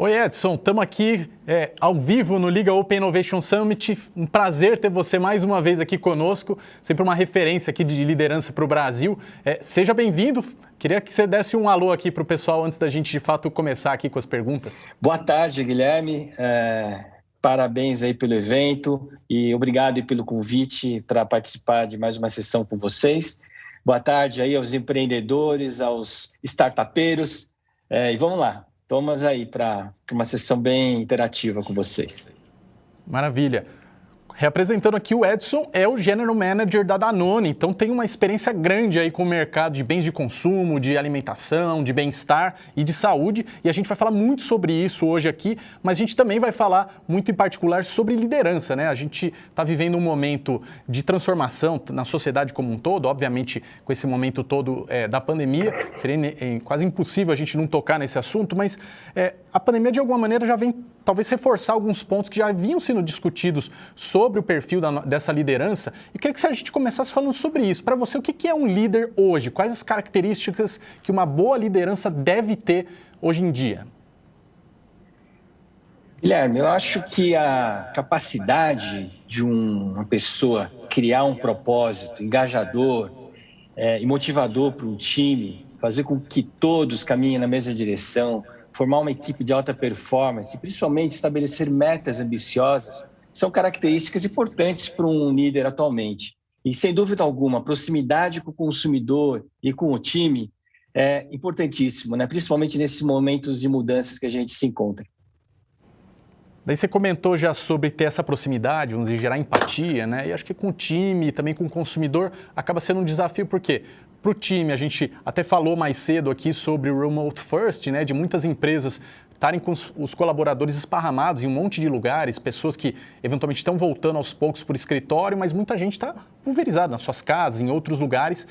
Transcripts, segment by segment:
Oi, Edson, estamos aqui ao vivo no Liga Open Innovation Summit. Um prazer ter você mais uma vez aqui conosco, sempre uma referência aqui de liderança para o Brasil. Seja bem-vindo. Queria que você desse um alô aqui para o pessoal antes da gente, de fato, começar aqui com as perguntas. Boa tarde, Guilherme. Parabéns aí pelo evento e obrigado aí pelo convite para participar de mais uma sessão com vocês. Boa tarde aí aos empreendedores, aos startupeiros. E vamos lá. Vamos aí para uma sessão bem interativa com vocês. Maravilha. Representando aqui o Edson, é o General Manager da Danone, então tem uma experiência grande aí com o mercado de bens de consumo, de alimentação, de bem-estar e de saúde, e a gente vai falar muito sobre isso hoje aqui, mas a gente também vai falar muito em particular sobre liderança, né? A gente está vivendo um momento de transformação na sociedade como um todo, obviamente com esse momento todo da pandemia, seria quase impossível a gente não tocar nesse assunto, mas a pandemia de alguma maneira já vem talvez reforçar alguns pontos que já vinham sendo discutidos sobre o perfil dessa liderança. E queria que a gente começasse falando sobre isso. Para você, o que é um líder hoje? Quais as características que uma boa liderança deve ter hoje em dia? Guilherme, eu acho que a capacidade de uma pessoa criar um propósito engajador e motivador para um time, fazer com que todos caminhem na mesma direção, formar uma equipe de alta performance e principalmente estabelecer metas ambiciosas são características importantes para um líder atualmente. E, sem dúvida alguma, a proximidade com o consumidor e com o time é importantíssimo, né? Principalmente nesses momentos de mudanças que a gente se encontra. Daí você comentou já sobre ter essa proximidade, vamos dizer, gerar empatia, né? E acho que com o time e também com o consumidor acaba sendo um desafio, por quê? Para o time, a gente até falou mais cedo aqui sobre o Remote First, né? De muitas empresas estarem com os colaboradores esparramados em um monte de lugares, pessoas que eventualmente estão voltando aos poucos por escritório, mas muita gente está pulverizada nas suas casas, em outros lugares,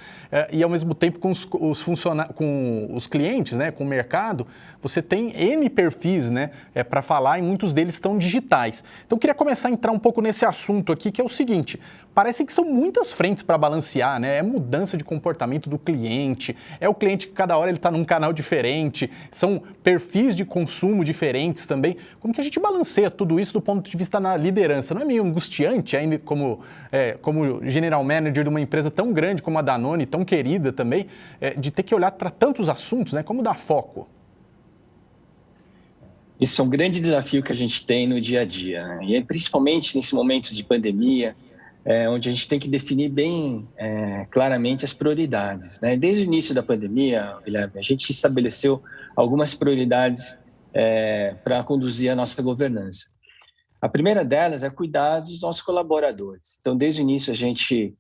e ao mesmo tempo com os clientes, né, com o mercado, você tem N perfis, né, para falar, e muitos deles estão digitais. Então eu queria começar a entrar um pouco nesse assunto aqui, que é o seguinte: parece que são muitas frentes para balancear, né? É mudança de comportamento do cliente, é o cliente que cada hora ele está num canal diferente, são perfis de consumo diferentes também. Como que a gente balanceia tudo isso do ponto de vista na liderança? Não é meio angustiante ainda como general manager de uma empresa tão grande como a Danone, tão querida também, de ter que olhar para tantos assuntos, né? Como dar foco? Isso é um grande desafio que a gente tem no dia a dia, né? E principalmente nesse momento de pandemia, onde a gente tem que definir bem claramente as prioridades, né? Desde o início da pandemia, Guilherme, a gente estabeleceu algumas prioridades para conduzir a nossa governança. A primeira delas é cuidar dos nossos colaboradores. Então, desde o início, a gente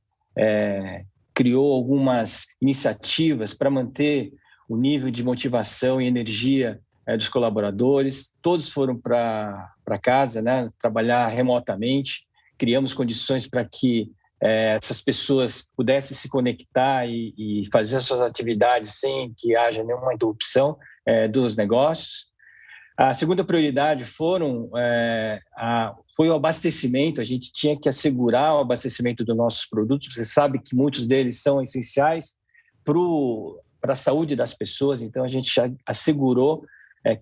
criou algumas iniciativas para manter o nível de motivação e energia dos colaboradores. Todos foram para casa, né, trabalhar remotamente. Criamos condições para que essas pessoas pudessem se conectar e fazer as suas atividades sem que haja nenhuma interrupção dos negócios. A segunda prioridade foi o abastecimento. A gente tinha que assegurar o abastecimento dos nossos produtos. Você sabe que muitos deles são essenciais para a saúde das pessoas, então a gente já assegurou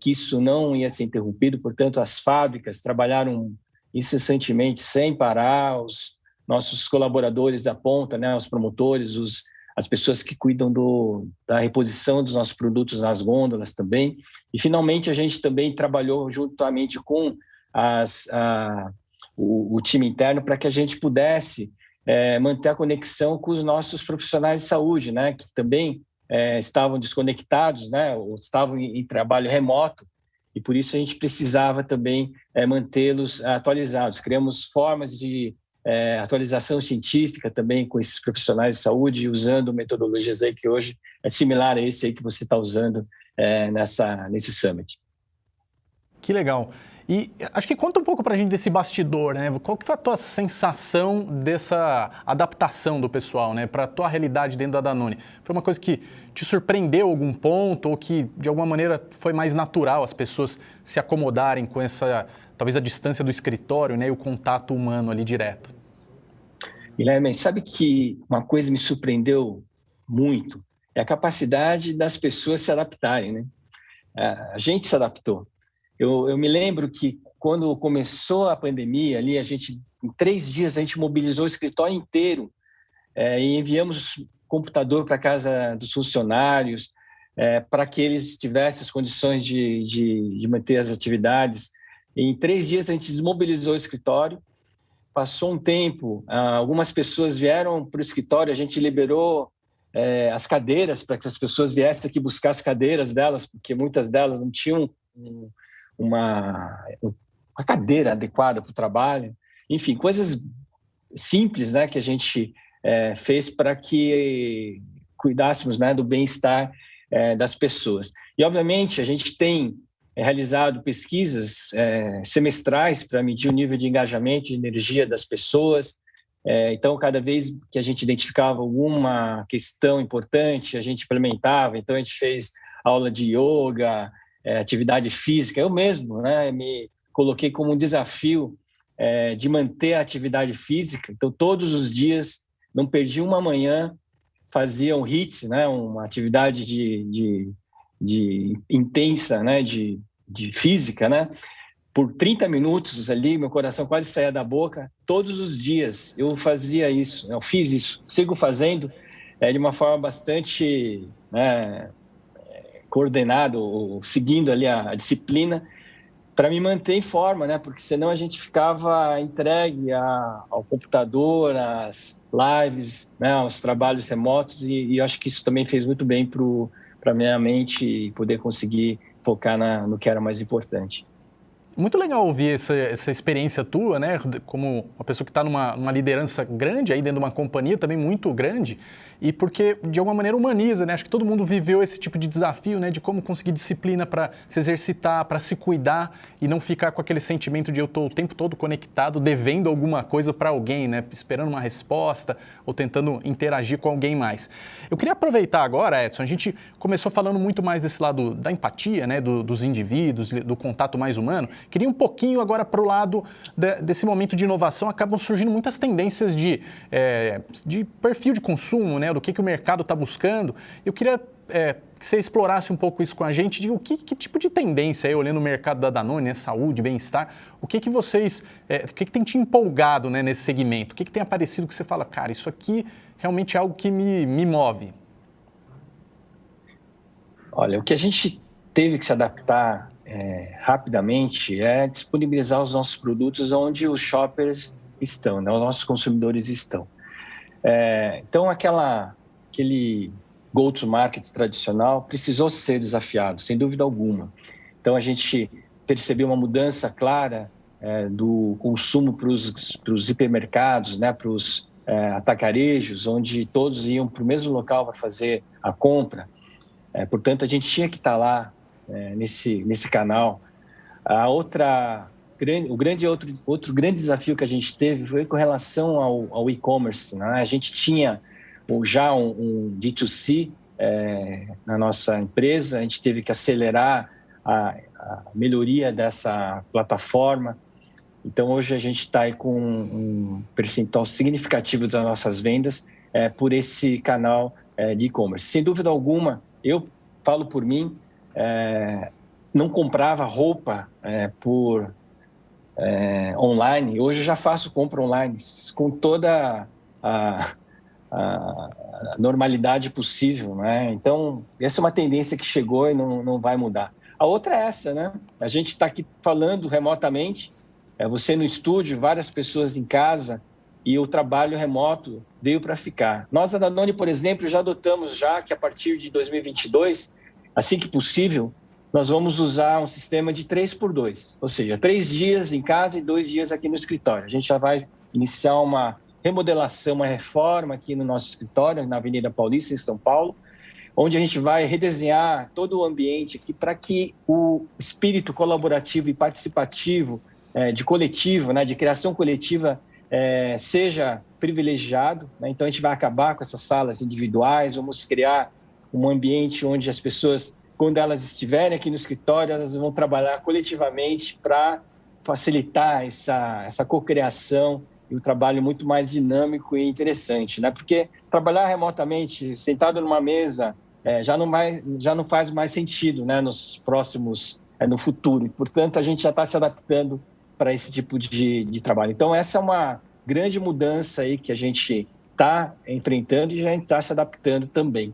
que isso não ia ser interrompido. Portanto, as fábricas trabalharam incessantemente, sem parar, os nossos colaboradores da ponta, né, os promotores, as pessoas que cuidam da reposição dos nossos produtos nas gôndolas também. E, finalmente, a gente também trabalhou juntamente com o time interno para que a gente pudesse manter a conexão com os nossos profissionais de saúde, né, que também estavam desconectados, né, ou estavam em trabalho remoto, e por isso a gente precisava também mantê-los atualizados. Criamos formas de atualização científica também com esses profissionais de saúde, usando metodologias aí que hoje é similar a esse aí que você está usando nesse summit. Que legal. E acho que conta um pouco para a gente desse bastidor, né? Qual que foi a tua sensação dessa adaptação do pessoal, né, para a tua realidade dentro da Danone? Foi uma coisa que te surpreendeu algum ponto ou que, de alguma maneira, foi mais natural as pessoas se acomodarem com essa, talvez, a distância do escritório, né, e o contato humano ali direto? Guilherme, sabe que uma coisa me surpreendeu muito? É a capacidade das pessoas se adaptarem, né? A gente se adaptou. Eu me lembro que quando começou a pandemia, ali em 3 dias, a gente mobilizou o escritório inteiro e enviamos computador para casa dos funcionários, para que eles tivessem as condições de manter as atividades. Em 3 dias, a gente desmobilizou o escritório. Passou um tempo, algumas pessoas vieram para o escritório, a gente liberou as cadeiras para que as pessoas viessem aqui buscar as cadeiras delas, porque muitas delas não tinham uma cadeira adequada para o trabalho. Enfim, coisas simples, né, que a gente fez para que cuidássemos, né, do bem-estar das pessoas. E, obviamente, a gente tem realizado pesquisas semestrais para medir o nível de engajamento e energia das pessoas. Então, cada vez que a gente identificava alguma questão importante, a gente implementava. Então, a gente fez aula de yoga, atividade física. Eu mesmo, né, me coloquei como um desafio de manter a atividade física. Então, todos os dias, não perdi uma manhã, fazia um HIIT, né, uma atividade de intensa, né, de física, né, por 30 minutos ali, meu coração quase saía da boca. Todos os dias eu fazia isso, eu fiz isso, sigo fazendo de uma forma bastante coordenada, ou seguindo ali a disciplina, para me manter em forma, né? Porque senão a gente ficava entregue ao computador, às lives, né? Aos trabalhos remotos, e eu acho que isso também fez muito bem para a minha mente e poder conseguir focar no que era mais importante. Muito legal ouvir essa experiência tua, né? Como uma pessoa que está numa liderança grande, aí dentro de uma companhia também muito grande, e porque de alguma maneira humaniza, né? Acho que todo mundo viveu esse tipo de desafio, né? De como conseguir disciplina para se exercitar, para se cuidar e não ficar com aquele sentimento de eu estou o tempo todo conectado, devendo alguma coisa para alguém, né? Esperando uma resposta ou tentando interagir com alguém mais. Eu queria aproveitar agora, Edson, a gente começou falando muito mais desse lado da empatia, né? Dos indivíduos, do contato mais humano. Queria um pouquinho agora para o lado desse momento de inovação. Acabam surgindo muitas tendências de perfil de consumo, né? Do que o mercado está buscando. Eu queria que você explorasse um pouco isso com a gente, de que tipo de tendência, aí, olhando o mercado da Danone, né? Saúde, bem-estar, o que vocês, o que tem te empolgado, né, nesse segmento? O que tem aparecido que você fala, cara, isso aqui realmente é algo que me move? Olha, o que a gente teve que se adaptar rapidamente é disponibilizar os nossos produtos onde os shoppers estão, né? Os nossos consumidores estão. Então, aquele go-to-market tradicional precisou ser desafiado, sem dúvida alguma. Então, a gente percebeu uma mudança clara do consumo para os hipermercados, né? Para os atacarejos, onde todos iam para o mesmo local para fazer a compra. Portanto, a gente tinha que estar lá nesse canal. Outro grande desafio que a gente teve foi com relação ao e-commerce, né? A gente tinha já um D2C na nossa empresa, a gente teve que acelerar a melhoria dessa plataforma. Então, hoje a gente está aí com um percentual significativo das nossas vendas por esse canal de e-commerce. Sem dúvida alguma, eu falo por mim, não comprava roupa por online. Hoje eu já faço compra online com toda a normalidade possível, né? Então, essa é uma tendência que chegou e não vai mudar. A outra é essa, né? A gente está aqui falando remotamente, você no estúdio, várias pessoas em casa, e o trabalho remoto veio para ficar. Nós, da Danone, por exemplo, já adotamos que a partir de 2022, assim que possível, nós vamos usar um sistema de 3x2, ou seja, 3 dias em casa e 2 dias aqui no escritório. A gente já vai iniciar uma remodelação, uma reforma aqui no nosso escritório, na Avenida Paulista, em São Paulo, onde a gente vai redesenhar todo o ambiente aqui para que o espírito colaborativo e participativo de coletivo, né, de criação coletiva, seja privilegiado, né? Então, a gente vai acabar com essas salas individuais, vamos criar um ambiente onde as pessoas, quando elas estiverem aqui no escritório, elas vão trabalhar coletivamente para facilitar essa cocriação e o trabalho muito mais dinâmico e interessante, né? Porque trabalhar remotamente, sentado numa mesa, já não faz mais sentido, né? Nos próximos no futuro. Portanto, a gente já está se adaptando para esse tipo de trabalho. Então, essa é uma grande mudança aí que a gente está enfrentando e a gente está se adaptando também.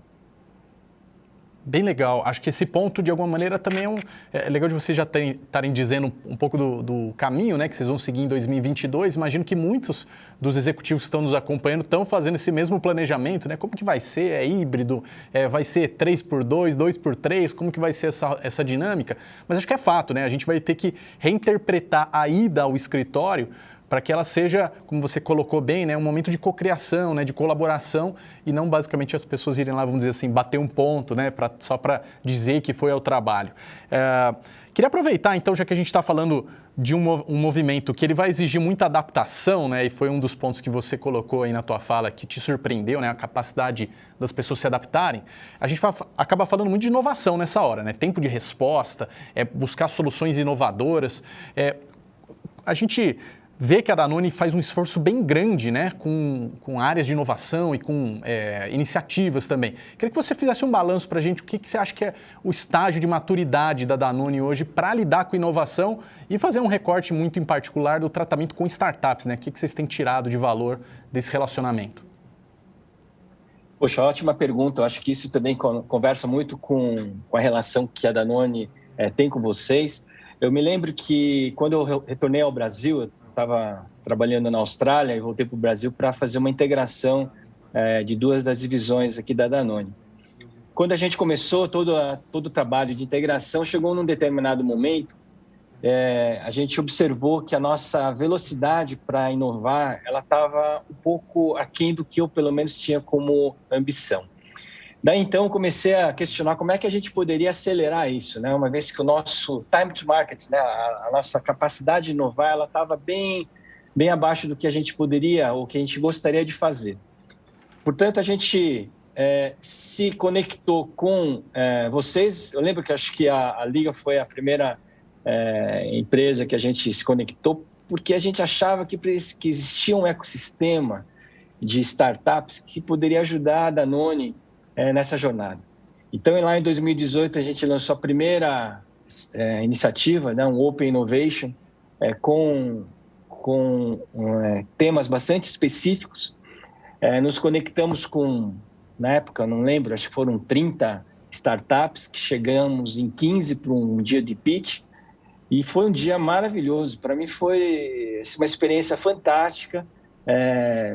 Bem legal. Acho que esse ponto, de alguma maneira, também é legal de vocês já estarem dizendo um pouco do caminho, né, que vocês vão seguir em 2022. Imagino que muitos dos executivos que estão nos acompanhando estão fazendo esse mesmo planejamento, né? Como que vai ser? É híbrido? Vai ser 3x2, 2x3? Como que vai ser essa dinâmica? Mas acho que é fato, né? A gente vai ter que reinterpretar a ida ao escritório para que ela seja, como você colocou bem, né, um momento de cocriação, né, de colaboração, e não basicamente as pessoas irem lá, vamos dizer assim, bater um ponto, né, só para dizer que foi ao trabalho. Queria aproveitar, então, já que a gente está falando de um movimento que ele vai exigir muita adaptação, né, e foi um dos pontos que você colocou aí na tua fala que te surpreendeu, né, a capacidade das pessoas se adaptarem, a gente acaba falando muito de inovação nessa hora, né, tempo de resposta, buscar soluções inovadoras. A gente vê que a Danone faz um esforço bem grande, né, com áreas de inovação e com iniciativas também. Queria que você fizesse um balanço para a gente, o que você acha que é o estágio de maturidade da Danone hoje para lidar com inovação e fazer um recorte muito em particular do tratamento com startups, né? O que vocês têm tirado de valor desse relacionamento? Poxa, ótima pergunta. Eu acho que isso também conversa muito com a relação que a Danone tem com vocês. Eu me lembro que quando eu retornei ao Brasil, estava trabalhando na Austrália e voltei para o Brasil para fazer uma integração de duas das divisões aqui da Danone. Quando a gente começou todo o trabalho de integração, chegou num determinado momento, a gente observou que a nossa velocidade para inovar, ela estava um pouco aquém do que eu, pelo menos, tinha como ambição. Daí, então, comecei a questionar como é que a gente poderia acelerar isso, né? Uma vez que o nosso time to market, né, a nossa capacidade de inovar, ela estava bem abaixo do que a gente poderia ou que a gente gostaria de fazer. Portanto, a gente se conectou com vocês. Eu lembro que acho que a Liga foi a primeira empresa que a gente se conectou, porque a gente achava que existia um ecossistema de startups que poderia ajudar a Danone nessa jornada. Então, lá em 2018, a gente lançou a primeira iniciativa, né, um Open Innovation, com temas bastante específicos. Nos conectamos com, na época, não lembro, acho que foram 30 startups, que chegamos em 15 para um dia de pitch, e foi um dia maravilhoso. Para mim foi uma experiência fantástica,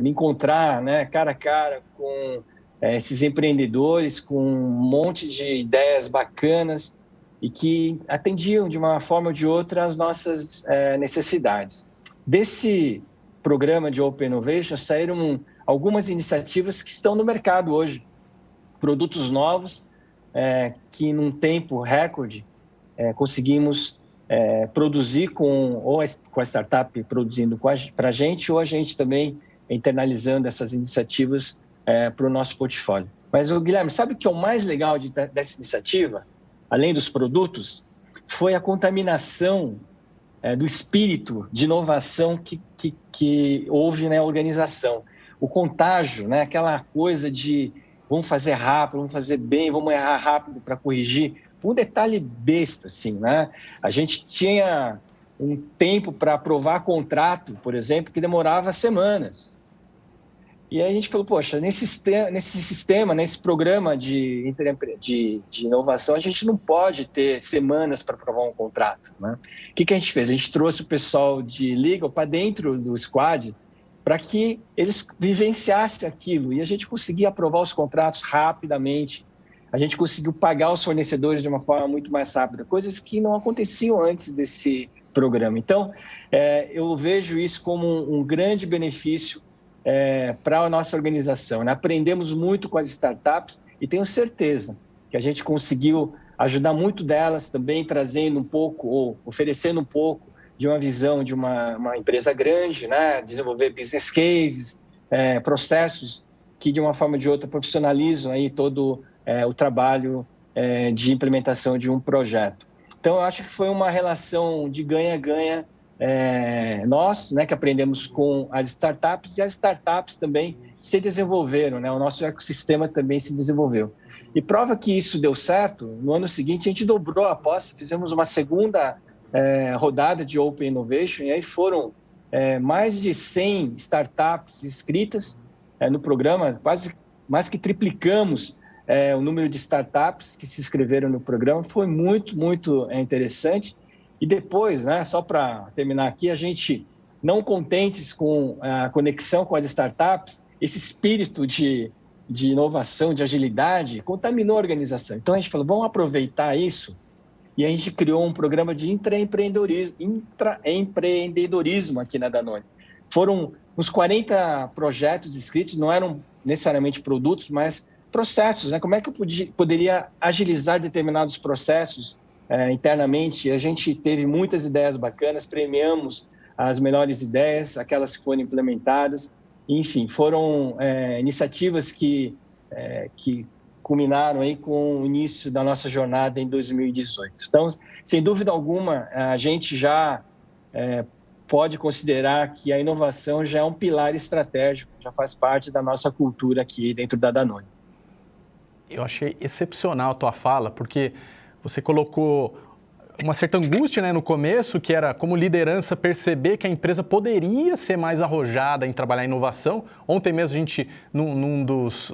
me encontrar, né, cara a cara com esses empreendedores, com um monte de ideias bacanas e que atendiam de uma forma ou de outra as nossas necessidades. Desse programa de Open Innovation saíram algumas iniciativas que estão no mercado hoje, produtos novos que num tempo recorde conseguimos produzir ou com a startup produzindo para a gente, ou a gente também internalizando essas iniciativas para o nosso portfólio. Mas, Guilherme, sabe o que é o mais legal dessa iniciativa, além dos produtos? Foi a contaminação do espírito de inovação que houve na organização. O contágio, né? Aquela coisa de vamos fazer rápido, vamos fazer bem, vamos errar rápido para corrigir. Um detalhe besta, assim, né? A gente tinha um tempo para aprovar contrato, por exemplo, que demorava semanas. E aí a gente falou, poxa, nesse sistema, nesse programa de inovação, a gente não pode ter semanas para aprovar um contrato, né? O que a gente fez? A gente trouxe o pessoal de legal para dentro do squad para que eles vivenciassem aquilo. E a gente conseguia aprovar os contratos rapidamente. A gente conseguiu pagar os fornecedores de uma forma muito mais rápida, coisas que não aconteciam antes desse programa. Então, eu vejo isso como um grande benefício para a nossa organização, né? Aprendemos muito com as startups e tenho certeza que a gente conseguiu ajudar muito delas também, trazendo um pouco ou oferecendo um pouco de uma visão de uma empresa grande, né? Desenvolver business cases, processos que de uma forma ou de outra profissionalizam aí todo o trabalho de implementação de um projeto. Então, eu acho que foi uma relação de ganha-ganha. Nós, né, que aprendemos com as startups, e as startups também se desenvolveram, né? O nosso ecossistema também se desenvolveu. E prova que isso deu certo, no ano seguinte a gente dobrou a aposta, fizemos uma segunda rodada de Open Innovation, e aí foram mais de 100 startups inscritas no programa, quase mais que triplicamos o número de startups que se inscreveram no programa. Foi muito, muito interessante. E depois, né, só para terminar aqui, a gente, não contentes com a conexão com as startups, esse espírito de inovação, de agilidade, contaminou a organização. Então, a gente falou, vamos aproveitar isso, e a gente criou um programa de intraempreendedorismo aqui na Danone. Foram uns 40 projetos inscritos, não eram necessariamente produtos, mas processos, né? Como é que eu poderia agilizar determinados processos internamente? A gente teve muitas ideias bacanas, premiamos as melhores ideias, aquelas que foram implementadas. Enfim, foram iniciativas que culminaram aí com o início da nossa jornada em 2018. Então, sem dúvida alguma, a gente já pode considerar que a inovação já é um pilar estratégico, já faz parte da nossa cultura aqui dentro da Danone. Eu achei excepcional a tua fala, porque você colocou uma certa angústia, né, no começo, que era como liderança perceber que a empresa poderia ser mais arrojada em trabalhar inovação. Ontem mesmo a gente,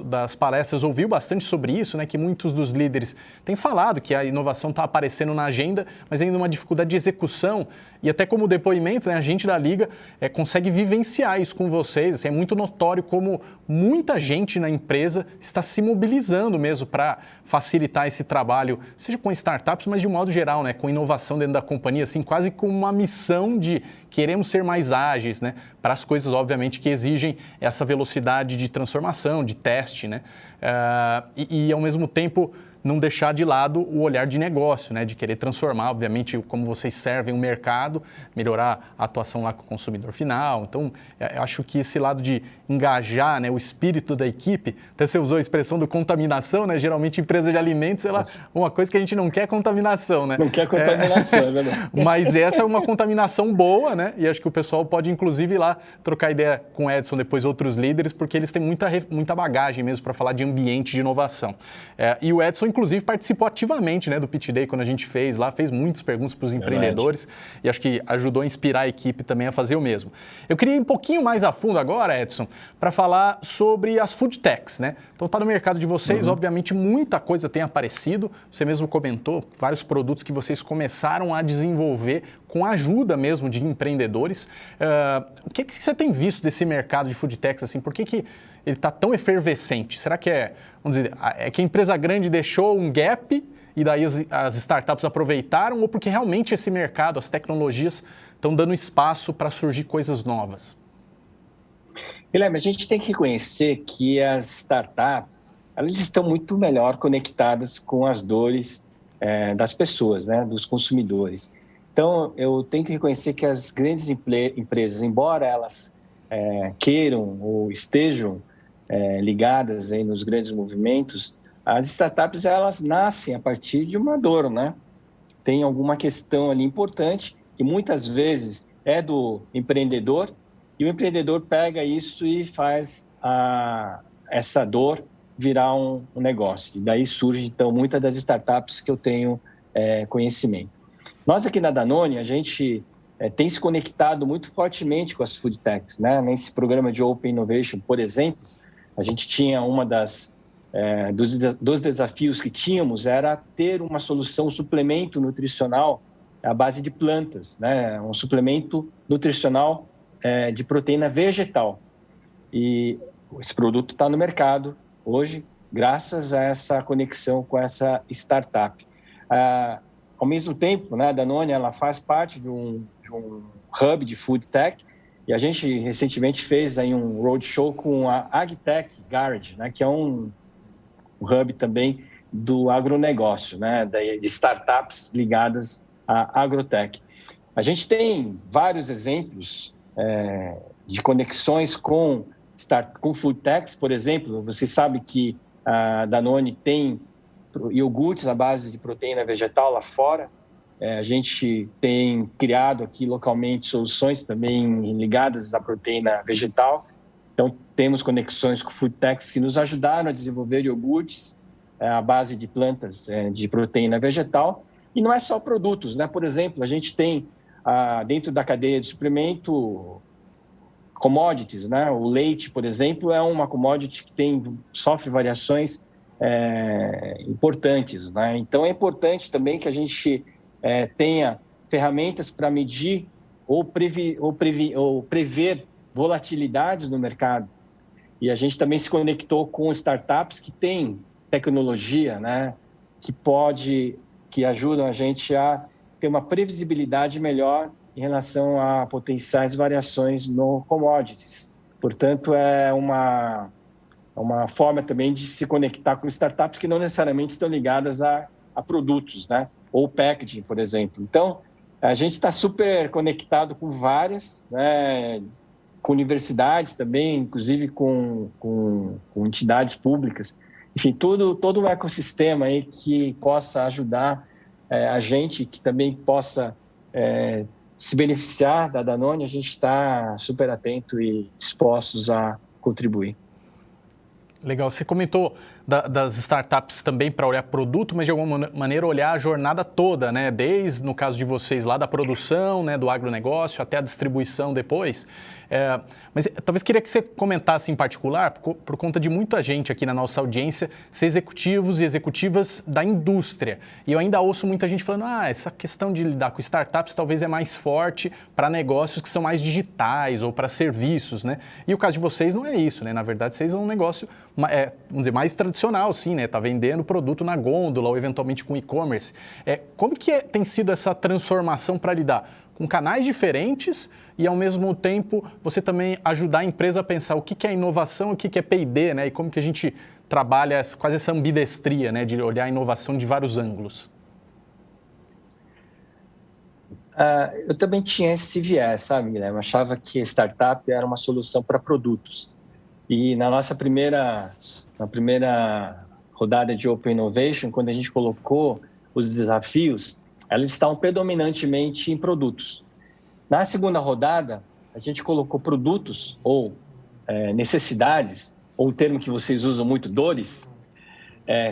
das palestras, ouviu bastante sobre isso, né, que muitos dos líderes têm falado que a inovação está aparecendo na agenda, mas ainda uma dificuldade de execução. E até como depoimento, né, a gente da Liga consegue vivenciar isso com vocês. Assim, é muito notório como muita gente na empresa está se mobilizando mesmo para facilitar esse trabalho, seja com startups, mas de um modo geral, né, com inovação dentro da companhia, assim, quase com uma missão de queremos ser mais ágeis, né, para as coisas, obviamente, que exigem essa velocidade de transformação, de teste, né, e ao mesmo tempo não deixar de lado o olhar de negócio, né, de querer transformar, obviamente, como vocês servem o mercado, melhorar a atuação lá com o consumidor final. Então, eu acho que esse lado de engajar, né, o espírito da equipe, até você usou a expressão do contaminação, né, geralmente empresa de alimentos, uma coisa que a gente não quer é contaminação, né? Não quer contaminação, é verdade. Mas essa é uma contaminação boa, né, e acho que o pessoal pode, inclusive, ir lá trocar ideia com o Edson, depois outros líderes, porque eles têm muita bagagem mesmo para falar de ambiente de inovação. E o Edson, inclusive, participou ativamente, né, do Pitch Day, quando a gente fez lá, fez muitas perguntas para os empreendedores e acho que ajudou a inspirar a equipe também a fazer o mesmo. Eu queria ir um pouquinho mais a fundo agora, Edson, para falar sobre as food techs, né? Então está no mercado de vocês, obviamente muita coisa tem aparecido, você mesmo comentou, vários produtos que vocês começaram a desenvolver com a ajuda mesmo de empreendedores. O que você tem visto desse mercado de food techs, assim, por que ele está tão efervescente? Será que vamos dizer, é que a empresa grande deixou um gap e daí as startups aproveitaram, ou porque realmente esse mercado, as tecnologias, estão dando espaço para surgir coisas novas? Guilherme, a gente tem que reconhecer que as startups, elas estão muito melhor conectadas com as dores das pessoas, né, dos consumidores. Então, eu tenho que reconhecer que as grandes empresas, embora elas queiram ou estejam ligadas aí nos grandes movimentos, as startups, elas nascem a partir de uma dor, né? Tem alguma questão ali importante que muitas vezes é do empreendedor, e o empreendedor pega isso e faz essa dor virar um negócio. E daí surge, então, muitas das startups que eu tenho conhecimento. Nós aqui na Danone, a gente tem se conectado muito fortemente com as food techs, né? Nesse programa de Open Innovation, por exemplo, a gente tinha dos desafios que tínhamos era ter uma solução, um suplemento nutricional à base de plantas, né? Um suplemento nutricional de proteína vegetal. E esse produto está no mercado hoje, graças a essa conexão com essa startup. Ao mesmo tempo, né, a Danone ela faz parte de um hub de food tech, e a gente recentemente fez aí um roadshow com a AgTech Garage, né, que é um hub também do agronegócio, né, de startups ligadas à agrotech. A gente tem vários exemplos de conexões com food techs, por exemplo. Você sabe que a Danone tem iogurtes à base de proteína vegetal lá fora. A gente tem criado aqui localmente soluções também ligadas à proteína vegetal. Então, temos conexões com food techs que nos ajudaram a desenvolver iogurtes à base de plantas de proteína vegetal. E não é só produtos, né? Por exemplo, a gente tem dentro da cadeia de suprimento commodities, né? O leite, por exemplo, é uma commodity que sofre variações importantes, né? Então é importante também que a gente tenha ferramentas para medir ou prever volatilidades no mercado. E a gente também se conectou com startups que têm tecnologia, né? Que ajudam a gente a ter uma previsibilidade melhor em relação a potenciais variações no commodities. Portanto, é uma forma também de se conectar com startups que não necessariamente estão ligadas a produtos, né? Ou packaging, por exemplo. Então, a gente está super conectado com várias, né? Com universidades também, inclusive com entidades públicas. Enfim, todo um ecossistema aí que possa ajudar a gente, que também possa se beneficiar da Danone, a gente está super atento e dispostos a contribuir. Legal, você comentou das startups também para olhar produto, mas de alguma maneira olhar a jornada toda, né? Desde, no caso de vocês, lá da produção, né, do agronegócio até a distribuição depois. Mas talvez queria que você comentasse em particular, por conta de muita gente aqui na nossa audiência, ser executivos e executivas da indústria. E eu ainda ouço muita gente falando, essa questão de lidar com startups talvez é mais forte para negócios que são mais digitais ou para serviços, né? E o caso de vocês não é isso, né? Na verdade, vocês são um negócio, vamos dizer, mais tradicional, sim, né? Tá vendendo produto na gôndola ou eventualmente com e-commerce. Como que tem sido essa transformação para lidar com canais diferentes e, ao mesmo tempo, você também ajudar a empresa a pensar o que é inovação e o que é P&D, né? E como que a gente trabalha quase essa ambidestria, né? De olhar a inovação de vários ângulos. Eu também tinha esse viés, sabe, Guilherme? Eu achava que startup era uma solução para produtos. E na nossa primeira rodada de Open Innovation, quando a gente colocou os desafios, elas estão predominantemente em produtos. Na segunda rodada, a gente colocou produtos ou necessidades, ou o termo que vocês usam muito, dores,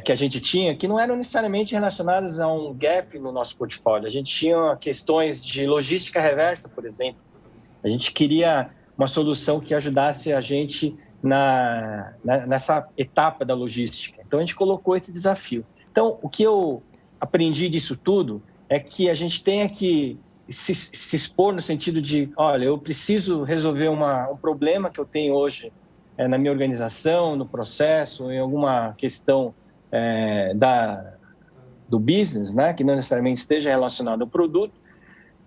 que a gente tinha, que não eram necessariamente relacionadas a um gap no nosso portfólio. A gente tinha questões de logística reversa, por exemplo. A gente queria uma solução que ajudasse a gente nessa etapa da logística. Então, a gente colocou esse desafio. Então, o que eu aprendi disso tudo é que a gente tem que se expor no sentido de, olha, eu preciso resolver um problema que eu tenho hoje na minha organização, no processo, em alguma questão do business, né, que não necessariamente esteja relacionado ao produto,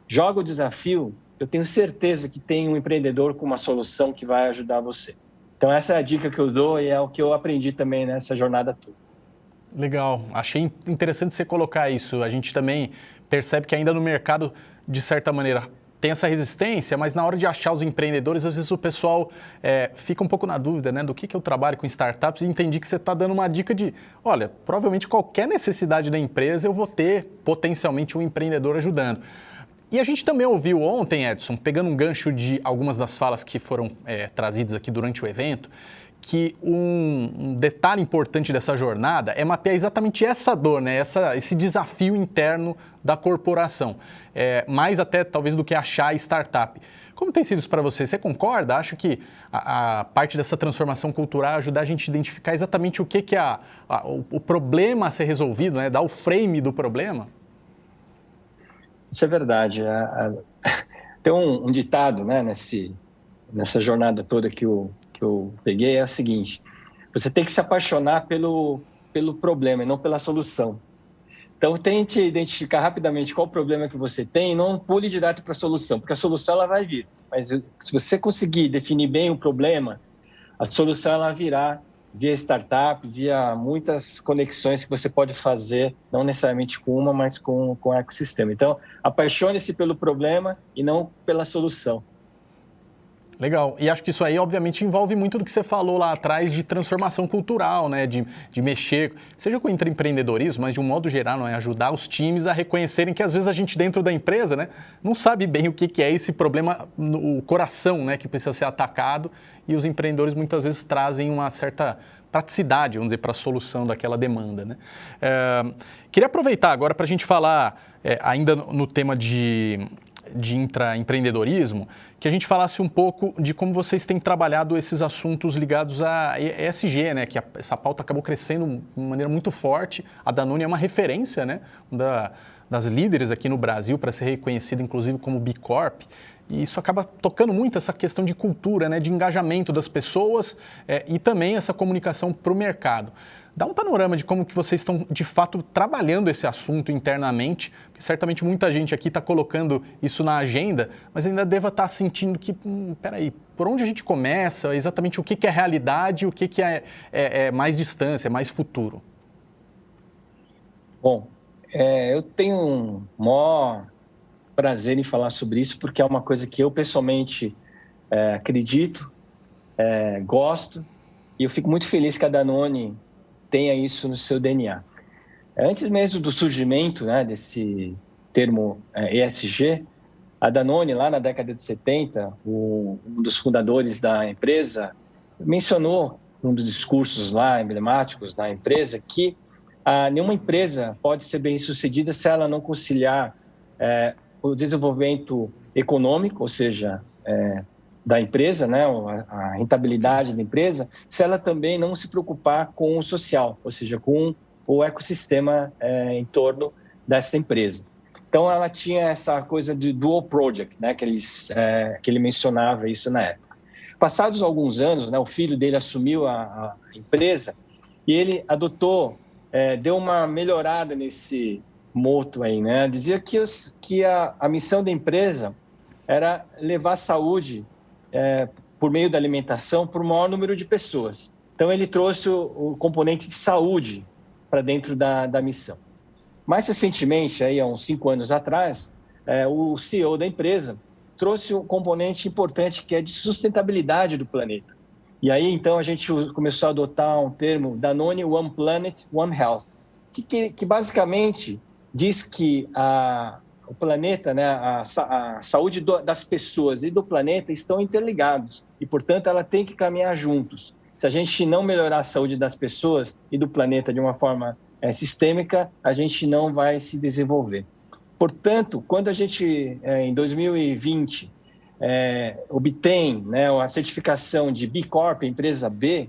joga o desafio, eu tenho certeza que tem um empreendedor com uma solução que vai ajudar você. Então, essa é a dica que eu dou e é o que eu aprendi também nessa jornada toda. Legal. Achei interessante você colocar isso. A gente também percebe que ainda no mercado, de certa maneira, tem essa resistência, mas na hora de achar os empreendedores, às vezes o pessoal fica um pouco na dúvida, né, do que eu trabalho com startups, e entendi que você está dando uma dica de, olha, provavelmente qualquer necessidade da empresa eu vou ter potencialmente um empreendedor ajudando. E a gente também ouviu ontem, Edson, pegando um gancho de algumas das falas que foram trazidas aqui durante o evento, que um detalhe importante dessa jornada é mapear exatamente essa dor, né? Esse desafio interno da corporação, mais até talvez do que achar startup. Como tem sido isso para você? Você concorda? Acha que a parte dessa transformação cultural ajuda a gente a identificar exatamente o que é o problema a ser resolvido, né? Dar o frame do problema? Isso é verdade. Tem um ditado, né, nessa jornada toda que eu peguei, é o seguinte: você tem que se apaixonar pelo problema e não pela solução. Então, tente identificar rapidamente qual o problema que você tem e não pule direto para a solução, porque a solução ela vai vir. Mas se você conseguir definir bem o problema, a solução ela virá via startup, via muitas conexões que você pode fazer, não necessariamente com uma, mas com o ecossistema. Então, apaixone-se pelo problema e não pela solução. Legal. E acho que isso aí, obviamente, envolve muito do que você falou lá atrás de transformação cultural, né? De mexer, seja com empreendedorismo, mas de um modo geral, não é? Ajudar os times a reconhecerem que às vezes a gente dentro da empresa, né, não sabe bem o que é esse problema, o coração, né, que precisa ser atacado, e os empreendedores muitas vezes trazem uma certa praticidade, vamos dizer, para a solução daquela demanda, né? Queria aproveitar agora para a gente falar, ainda no tema de intraempreendedorismo, que a gente falasse um pouco de como vocês têm trabalhado esses assuntos ligados a ESG, né? Que essa pauta acabou crescendo de maneira muito forte. A Danone é uma referência, né? Das líderes aqui no Brasil para ser reconhecida, inclusive, como B Corp. E isso acaba tocando muito essa questão de cultura, né? De engajamento das pessoas e também essa comunicação para o mercado. Dá um panorama de como que vocês estão, de fato, trabalhando esse assunto internamente, porque certamente muita gente aqui está colocando isso na agenda, mas ainda deva estar sentindo que, peraí, por onde a gente começa, exatamente o que é realidade e o que é mais distância, é mais futuro? Bom, eu tenho um maior prazer em falar sobre isso, porque é uma coisa que eu pessoalmente acredito, gosto, e eu fico muito feliz que a Danone tenha isso no seu DNA. Antes mesmo do surgimento, né, desse termo ESG, a Danone, lá na década de 70, um dos fundadores da empresa, mencionou num dos discursos lá emblemáticos da empresa que nenhuma empresa pode ser bem-sucedida se ela não conciliar o desenvolvimento econômico, ou seja, da empresa, né, a rentabilidade da empresa, se ela também não se preocupar com o social, ou seja, com o ecossistema em torno dessa empresa. Então, ela tinha essa coisa de dual project, né, que ele mencionava isso na época. Passados alguns anos, né, o filho dele assumiu a empresa e ele adotou, deu uma melhorada nesse moto aí, né? Dizia que a missão da empresa era levar saúde por meio da alimentação para o maior número de pessoas. Então, ele trouxe o componente de saúde para dentro da missão. Mais recentemente, aí, há uns 5 anos atrás, o CEO da empresa trouxe um componente importante que é de sustentabilidade do planeta. E aí, então, a gente começou a adotar um termo Danone One Planet, One Health, que basicamente diz que o planeta, né, a saúde das pessoas e do planeta estão interligados e, portanto, ela tem que caminhar juntos. Se a gente não melhorar a saúde das pessoas e do planeta de uma forma sistêmica, a gente não vai se desenvolver. Portanto, quando a gente, em 2020, obtém, né, a certificação de B Corp, empresa B,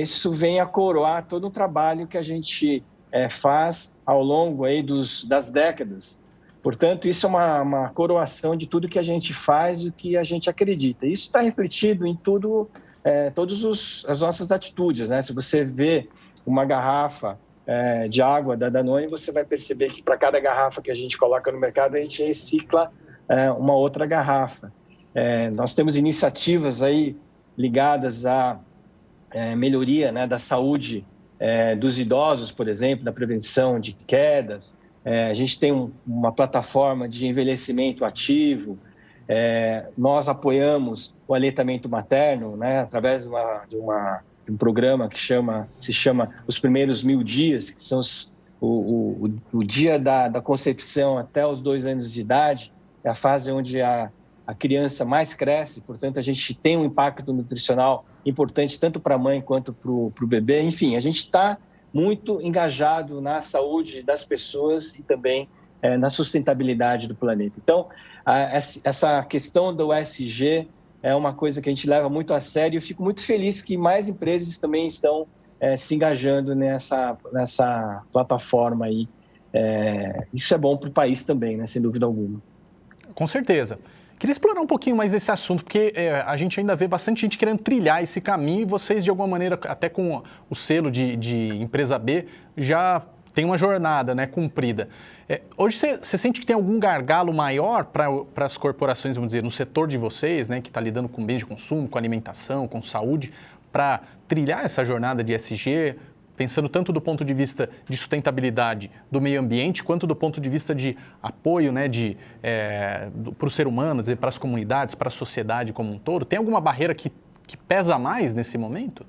isso vem a coroar todo o trabalho que a gente faz ao longo aí das décadas. Portanto, isso é uma coroação de tudo que a gente faz e que a gente acredita. Isso está refletido em todas as nossas atitudes, né? Se você vê uma garrafa de água da Danone, você vai perceber que para cada garrafa que a gente coloca no mercado, a gente recicla uma outra garrafa. Nós temos iniciativas aí ligadas à melhoria, né, da saúde dos idosos, por exemplo, da prevenção de quedas. A gente tem uma plataforma de envelhecimento ativo. Nós apoiamos o aleitamento materno, né, através de um programa que se chama Os Primeiros 1000 Dias, que são o dia da concepção até os 2 anos de idade, é a fase onde a criança mais cresce, portanto, a gente tem um impacto nutricional importante tanto para a mãe quanto para o bebê. Enfim, a gente está muito engajado na saúde das pessoas e também na sustentabilidade do planeta. Então, essa questão do ESG é uma coisa que a gente leva muito a sério e eu fico muito feliz que mais empresas também estão se engajando nessa plataforma aí. Isso é bom para o país também, né, sem dúvida alguma. Com certeza. Queria explorar um pouquinho mais desse assunto, porque a gente ainda vê bastante gente querendo trilhar esse caminho e vocês, de alguma maneira, até com o selo de empresa B, já tem uma jornada, né, cumprida. Hoje você sente que tem algum gargalo maior para as corporações, vamos dizer, no setor de vocês, né, que está lidando com bens de consumo, com alimentação, com saúde, para trilhar essa jornada de ESG? pensando tanto do ponto de vista de sustentabilidade do meio ambiente, quanto do ponto de vista de apoio, né, para o ser humano, para as comunidades, para a sociedade como um todo? Tem alguma barreira que pesa mais nesse momento?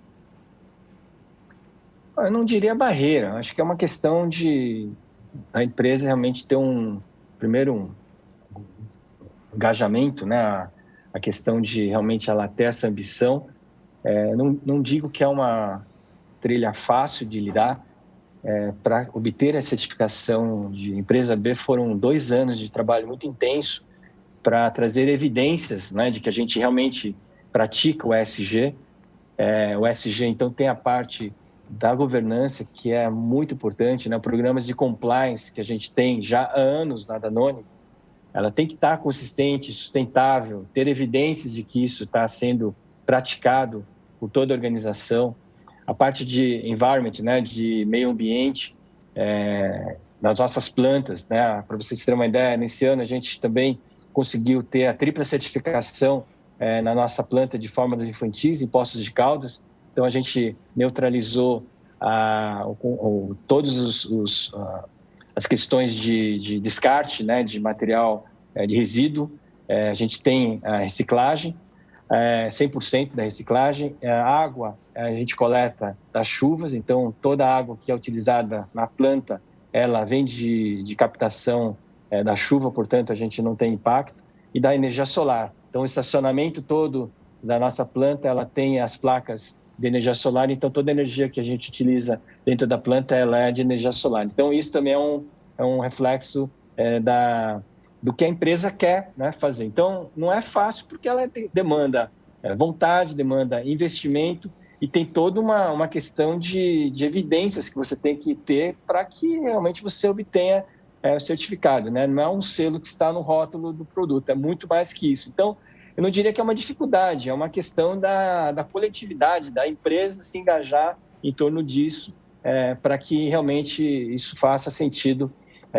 Eu não diria barreira, acho que é uma questão de a empresa realmente ter primeiro um engajamento, né, a questão de realmente ela ter essa ambição. Não digo que é uma trilha fácil de lidar. Para obter a certificação de empresa B foram 2 anos de trabalho muito intenso para trazer evidências, né, de que a gente realmente pratica o ESG. O ESG, então, tem a parte da governança, que é muito importante, né? Programas de compliance que a gente tem já há anos na Danone, ela tem que estar consistente, sustentável, ter evidências de que isso está sendo praticado por toda a organização. A parte de environment, né, de meio ambiente, nas nossas plantas, né, para vocês terem uma ideia, nesse ano a gente também conseguiu ter a tripla certificação na nossa planta de fórmulas infantis em Poços de Caldas. Então a gente neutralizou todos as questões de descarte, né, de material de resíduo. A gente tem a reciclagem, 100% da reciclagem. A água a gente coleta das chuvas, então toda a água que é utilizada na planta, ela vem de captação da chuva, portanto a gente não tem impacto. E da energia solar. Então o estacionamento todo da nossa planta, ela tem as placas de energia solar, então toda a energia que a gente utiliza dentro da planta, ela é de energia solar. Então isso também é um reflexo do que a empresa quer, né, fazer. Então não é fácil porque ela demanda vontade, demanda investimento e tem toda uma questão de evidências que você tem que ter para que realmente você obtenha o certificado, né? Não é um selo que está no rótulo do produto, é muito mais que isso. Então, eu não diria que é uma dificuldade, é uma questão da coletividade, da empresa se engajar em torno disso, para que realmente isso faça sentido,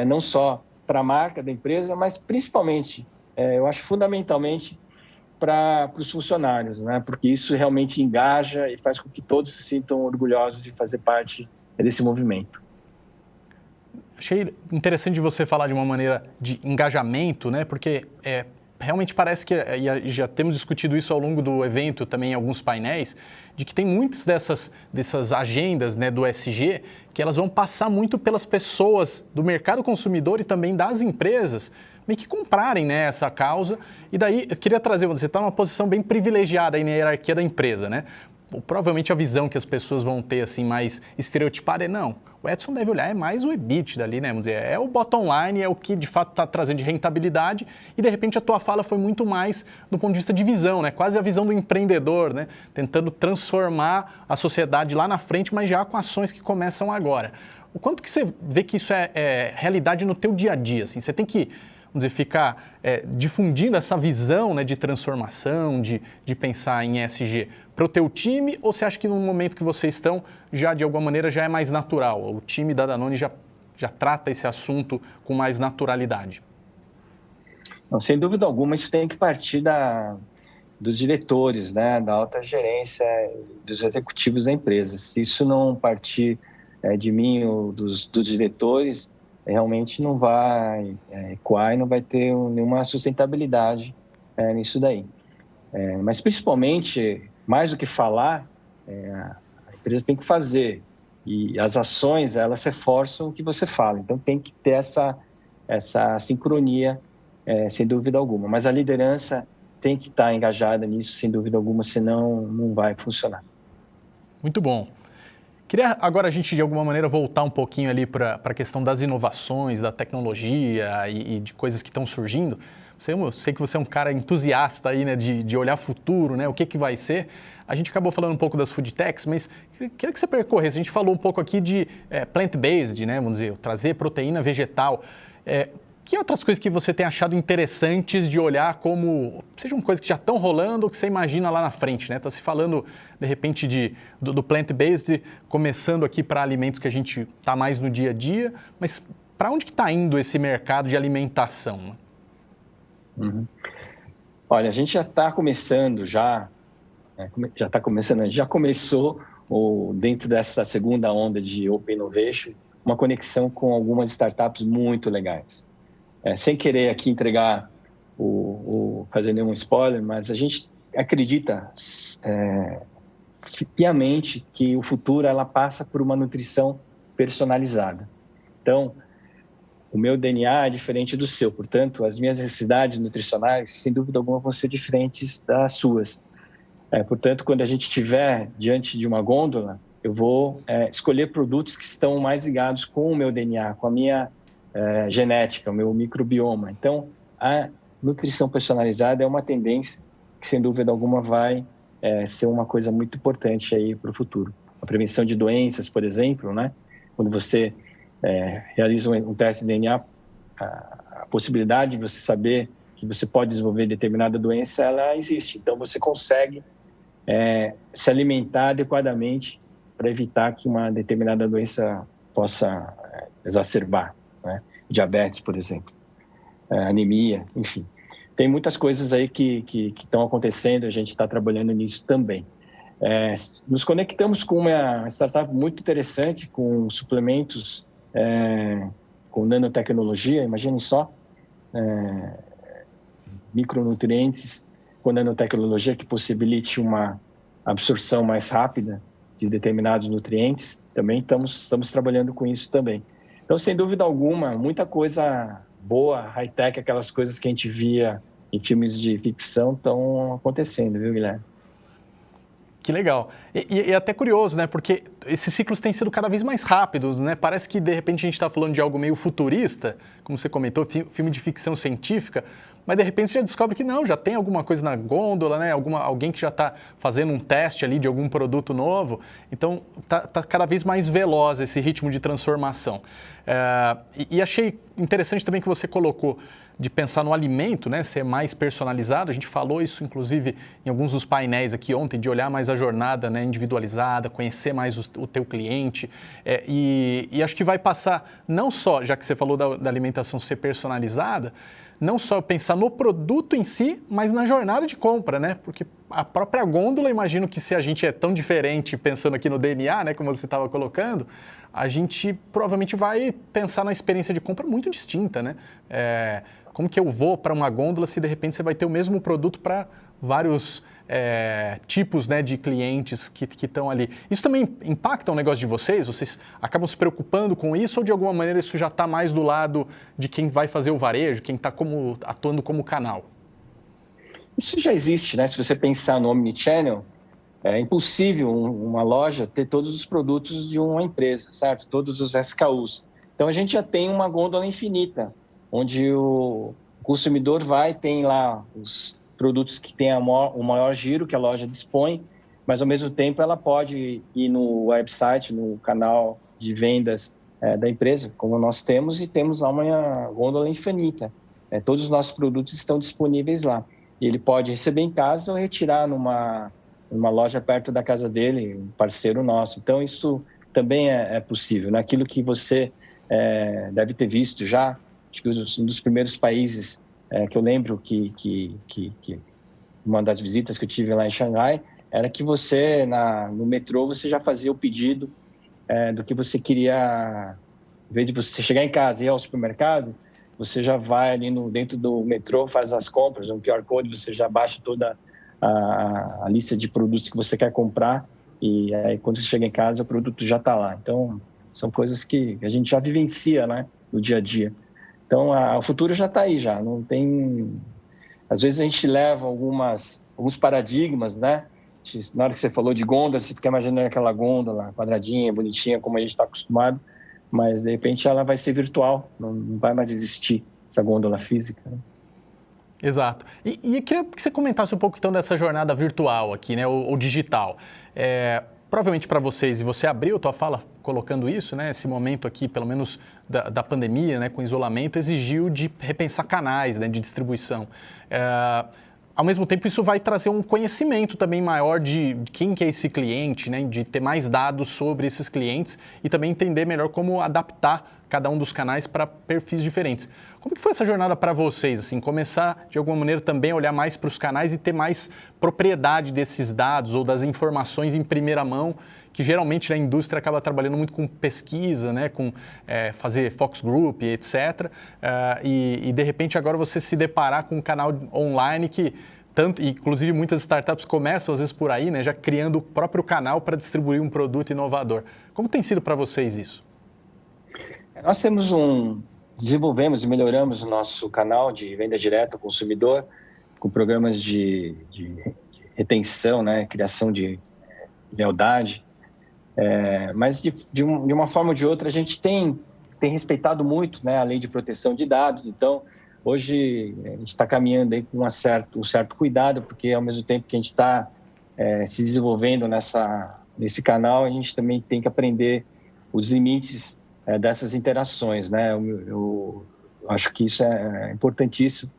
não só para a marca da empresa, mas principalmente, eu acho fundamentalmente, para os funcionários, né? Porque isso realmente engaja e faz com que todos se sintam orgulhosos de fazer parte desse movimento. Achei interessante você falar de uma maneira de engajamento, né? Porque realmente parece que, e já temos discutido isso ao longo do evento também em alguns painéis, de que tem muitas dessas agendas, né, do ESG, que elas vão passar muito pelas pessoas do mercado consumidor e também das empresas, meio que comprarem, né, essa causa. E daí eu queria trazer, você está numa posição bem privilegiada aí na hierarquia da empresa, né? Provavelmente a visão que as pessoas vão ter assim mais estereotipada não, o Edson deve olhar mais o EBITDA ali, né? Vamos dizer, é o bottom line, é o que de fato está trazendo de rentabilidade e de repente a tua fala foi muito mais do ponto de vista de visão, né? Quase a visão do empreendedor, né? Tentando transformar a sociedade lá na frente, mas já com ações que começam agora. O quanto que você vê que isso é realidade no teu dia a dia, assim? Você tem que, vamos dizer, ficar difundindo essa visão, né, de transformação, de pensar em ESG para o teu time, ou você acha que no momento que vocês estão, já de alguma maneira já é mais natural? O time da Danone já trata esse assunto com mais naturalidade? Não, sem dúvida alguma, isso tem que partir dos diretores, né, da alta gerência, dos executivos da empresa. Se isso não partir de mim ou dos diretores, realmente não vai ecoar e não vai ter nenhuma sustentabilidade nisso daí. Mas, principalmente, mais do que falar, a empresa tem que fazer. E as ações, elas reforçam o que você fala. Então, tem que ter essa sincronia, sem dúvida alguma. Mas a liderança tem que estar engajada nisso, sem dúvida alguma, senão não vai funcionar. Muito bom. Queria agora a gente, de alguma maneira, voltar um pouquinho ali para a questão das inovações, da tecnologia e de coisas que estão surgindo. Eu sei que você é um cara entusiasta aí, né, de olhar futuro, né, o que vai ser. A gente acabou falando um pouco das food techs, mas queria que você percorresse. A gente falou um pouco aqui de plant-based, né, vamos dizer, trazer proteína vegetal. Que outras coisas que você tem achado interessantes de olhar como, sejam coisas que já estão rolando ou que você imagina lá na frente, né? Está se falando, de repente, do plant-based, começando aqui para alimentos que a gente está mais no dia a dia, mas para onde que está indo esse mercado de alimentação? Uhum. Olha, a gente já está começando, já começou ou dentro dessa segunda onda de Open Innovation, uma conexão com algumas startups muito legais. Sem querer aqui entregar fazer nenhum spoiler, mas a gente acredita piamente que o futuro ela passa por uma nutrição personalizada. Então, o meu DNA é diferente do seu, portanto, as minhas necessidades nutricionais, sem dúvida alguma, vão ser diferentes das suas. Portanto, quando a gente estiver diante de uma gôndola, eu vou escolher produtos que estão mais ligados com o meu DNA, com a minha genética, o meu microbioma. Então, a nutrição personalizada é uma tendência que, sem dúvida alguma, vai ser uma coisa muito importante aí para o futuro. A prevenção de doenças, por exemplo, né? Quando você realiza um teste de DNA, a possibilidade de você saber que você pode desenvolver determinada doença, ela existe. Então, você consegue se alimentar adequadamente para evitar que uma determinada doença possa exacerbar, né? Diabetes, por exemplo, anemia, enfim. Tem muitas coisas aí que estão acontecendo, a gente está trabalhando nisso também. Nos conectamos com uma startup muito interessante, com suplementos com nanotecnologia, imaginem só, micronutrientes com nanotecnologia que possibilite uma absorção mais rápida de determinados nutrientes. Também estamos trabalhando com isso também. Então, sem dúvida alguma, muita coisa boa, high-tech, aquelas coisas que a gente via em filmes de ficção estão acontecendo, viu, Guilherme? Que legal. E até curioso, né? Porque esses ciclos têm sido cada vez mais rápidos, né? Parece que, de repente, a gente está falando de algo meio futurista, como você comentou, filme de ficção científica, mas, de repente, você já descobre que não, já tem alguma coisa na gôndola, né? Alguém que já está fazendo um teste ali de algum produto novo. Então, tá cada vez mais veloz esse ritmo de transformação. E achei interessante também que você colocou de pensar no alimento, né, ser mais personalizado. A gente falou isso, inclusive, em alguns dos painéis aqui ontem, de olhar mais a jornada, né, individualizada, conhecer mais o teu cliente. E acho que vai passar, não só, já que você falou da alimentação ser personalizada, não só pensar no produto em si, mas na jornada de compra, né? Porque a própria gôndola, imagino que se a gente é tão diferente, pensando aqui no DNA, né, como você estava colocando, a gente provavelmente vai pensar na experiência de compra muito distinta, né? Como que eu vou para uma gôndola se de repente você vai ter o mesmo produto para vários tipos, né, de clientes que estão ali? Isso também impacta o negócio de vocês? Vocês acabam se preocupando com isso ou de alguma maneira isso já está mais do lado de quem vai fazer o varejo, quem está atuando como canal? Isso já existe, né? Se você pensar no Omnichannel, é impossível uma loja ter todos os produtos de uma empresa, certo? Todos os SKUs. Então, a gente já tem uma gôndola infinita, onde o consumidor tem lá os produtos que têm o maior giro que a loja dispõe, mas, ao mesmo tempo, ela pode ir no website, no canal de vendas da empresa, como nós temos, e temos lá uma gôndola infinita. Todos os nossos produtos estão disponíveis lá. E ele pode receber em casa ou retirar numa loja perto da casa dele, um parceiro nosso. Então, isso também é possível. Naquilo que você deve ter visto já, acho que um dos primeiros países que eu lembro que uma das visitas que eu tive lá em Xangai era que você, no metrô, você já fazia o pedido do que você queria. Em vez de você chegar em casa e ir ao supermercado, você já vai ali dentro do metrô, faz as compras, um QR Code, você já baixa toda a lista de produtos que você quer comprar e aí quando você chega em casa o produto já está lá. Então, são coisas que a gente já vivencia, né, no dia a dia. Então, o futuro já está aí, já. Não tem... Às vezes a gente leva alguns paradigmas, né? Na hora que você falou de gôndola, você fica imaginando aquela gôndola quadradinha, bonitinha, como a gente está acostumado, mas, de repente, ela vai ser virtual, não vai mais existir essa gôndola física, né? Exato. E eu queria que você comentasse um pouco, então, dessa jornada virtual aqui, né, ou digital. Provavelmente para vocês, e você abriu a tua fala colocando isso, né, esse momento aqui, pelo menos da pandemia, né, com isolamento, exigiu de repensar canais, né, de distribuição. Ao mesmo tempo, isso vai trazer um conhecimento também maior de quem que é esse cliente, né, de ter mais dados sobre esses clientes e também entender melhor como adaptar cada um dos canais para perfis diferentes. Como que foi essa jornada para vocês? Assim, começar, de alguma maneira, também a olhar mais para os canais e ter mais propriedade desses dados ou das informações em primeira mão, que geralmente a indústria acaba trabalhando muito com pesquisa, né, com fazer focus group, etc. E, de repente, agora você se deparar com um canal online que inclusive muitas startups começam às vezes por aí, né, já criando o próprio canal para distribuir um produto inovador. Como tem sido para vocês isso? Nós desenvolvemos e melhoramos o nosso canal de venda direta ao consumidor com programas de retenção, né, criação de lealdade. Mas de uma forma ou de outra a gente tem respeitado muito, né, a lei de proteção de dados. Então hoje a gente está caminhando aí com um certo cuidado, porque ao mesmo tempo que a gente está se desenvolvendo nesse canal, a gente também tem que aprender os limites dessas interações, né? Eu acho que isso é importantíssimo,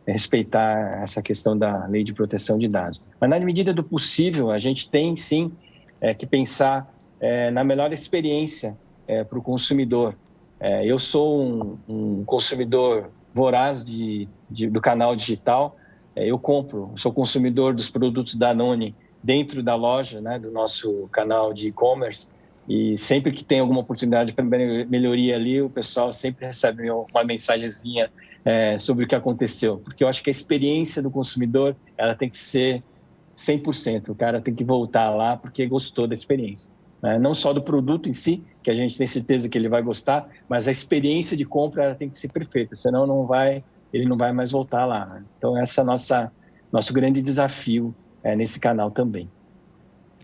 respeitar essa questão da lei de proteção de dados. Mas na medida do possível, a gente tem sim que pensar na melhor experiência para o consumidor. Eu sou um consumidor voraz do canal digital. Eu sou consumidor dos produtos da Danone dentro da loja, né, do nosso canal de e-commerce, e sempre que tem alguma oportunidade para melhoria ali, o pessoal sempre recebe uma mensagenzinha sobre o que aconteceu, porque eu acho que a experiência do consumidor ela tem que ser 100%, o cara tem que voltar lá porque gostou da experiência. Não só do produto em si, que a gente tem certeza que ele vai gostar, mas a experiência de compra ela tem que ser perfeita, senão ele não vai mais voltar lá, né? Então, esse é nosso grande desafio nesse canal também.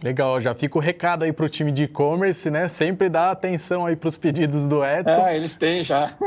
Legal, já fica o recado aí para o time de e-commerce, né? Sempre dá atenção aí para os pedidos do Edson. Eles têm já.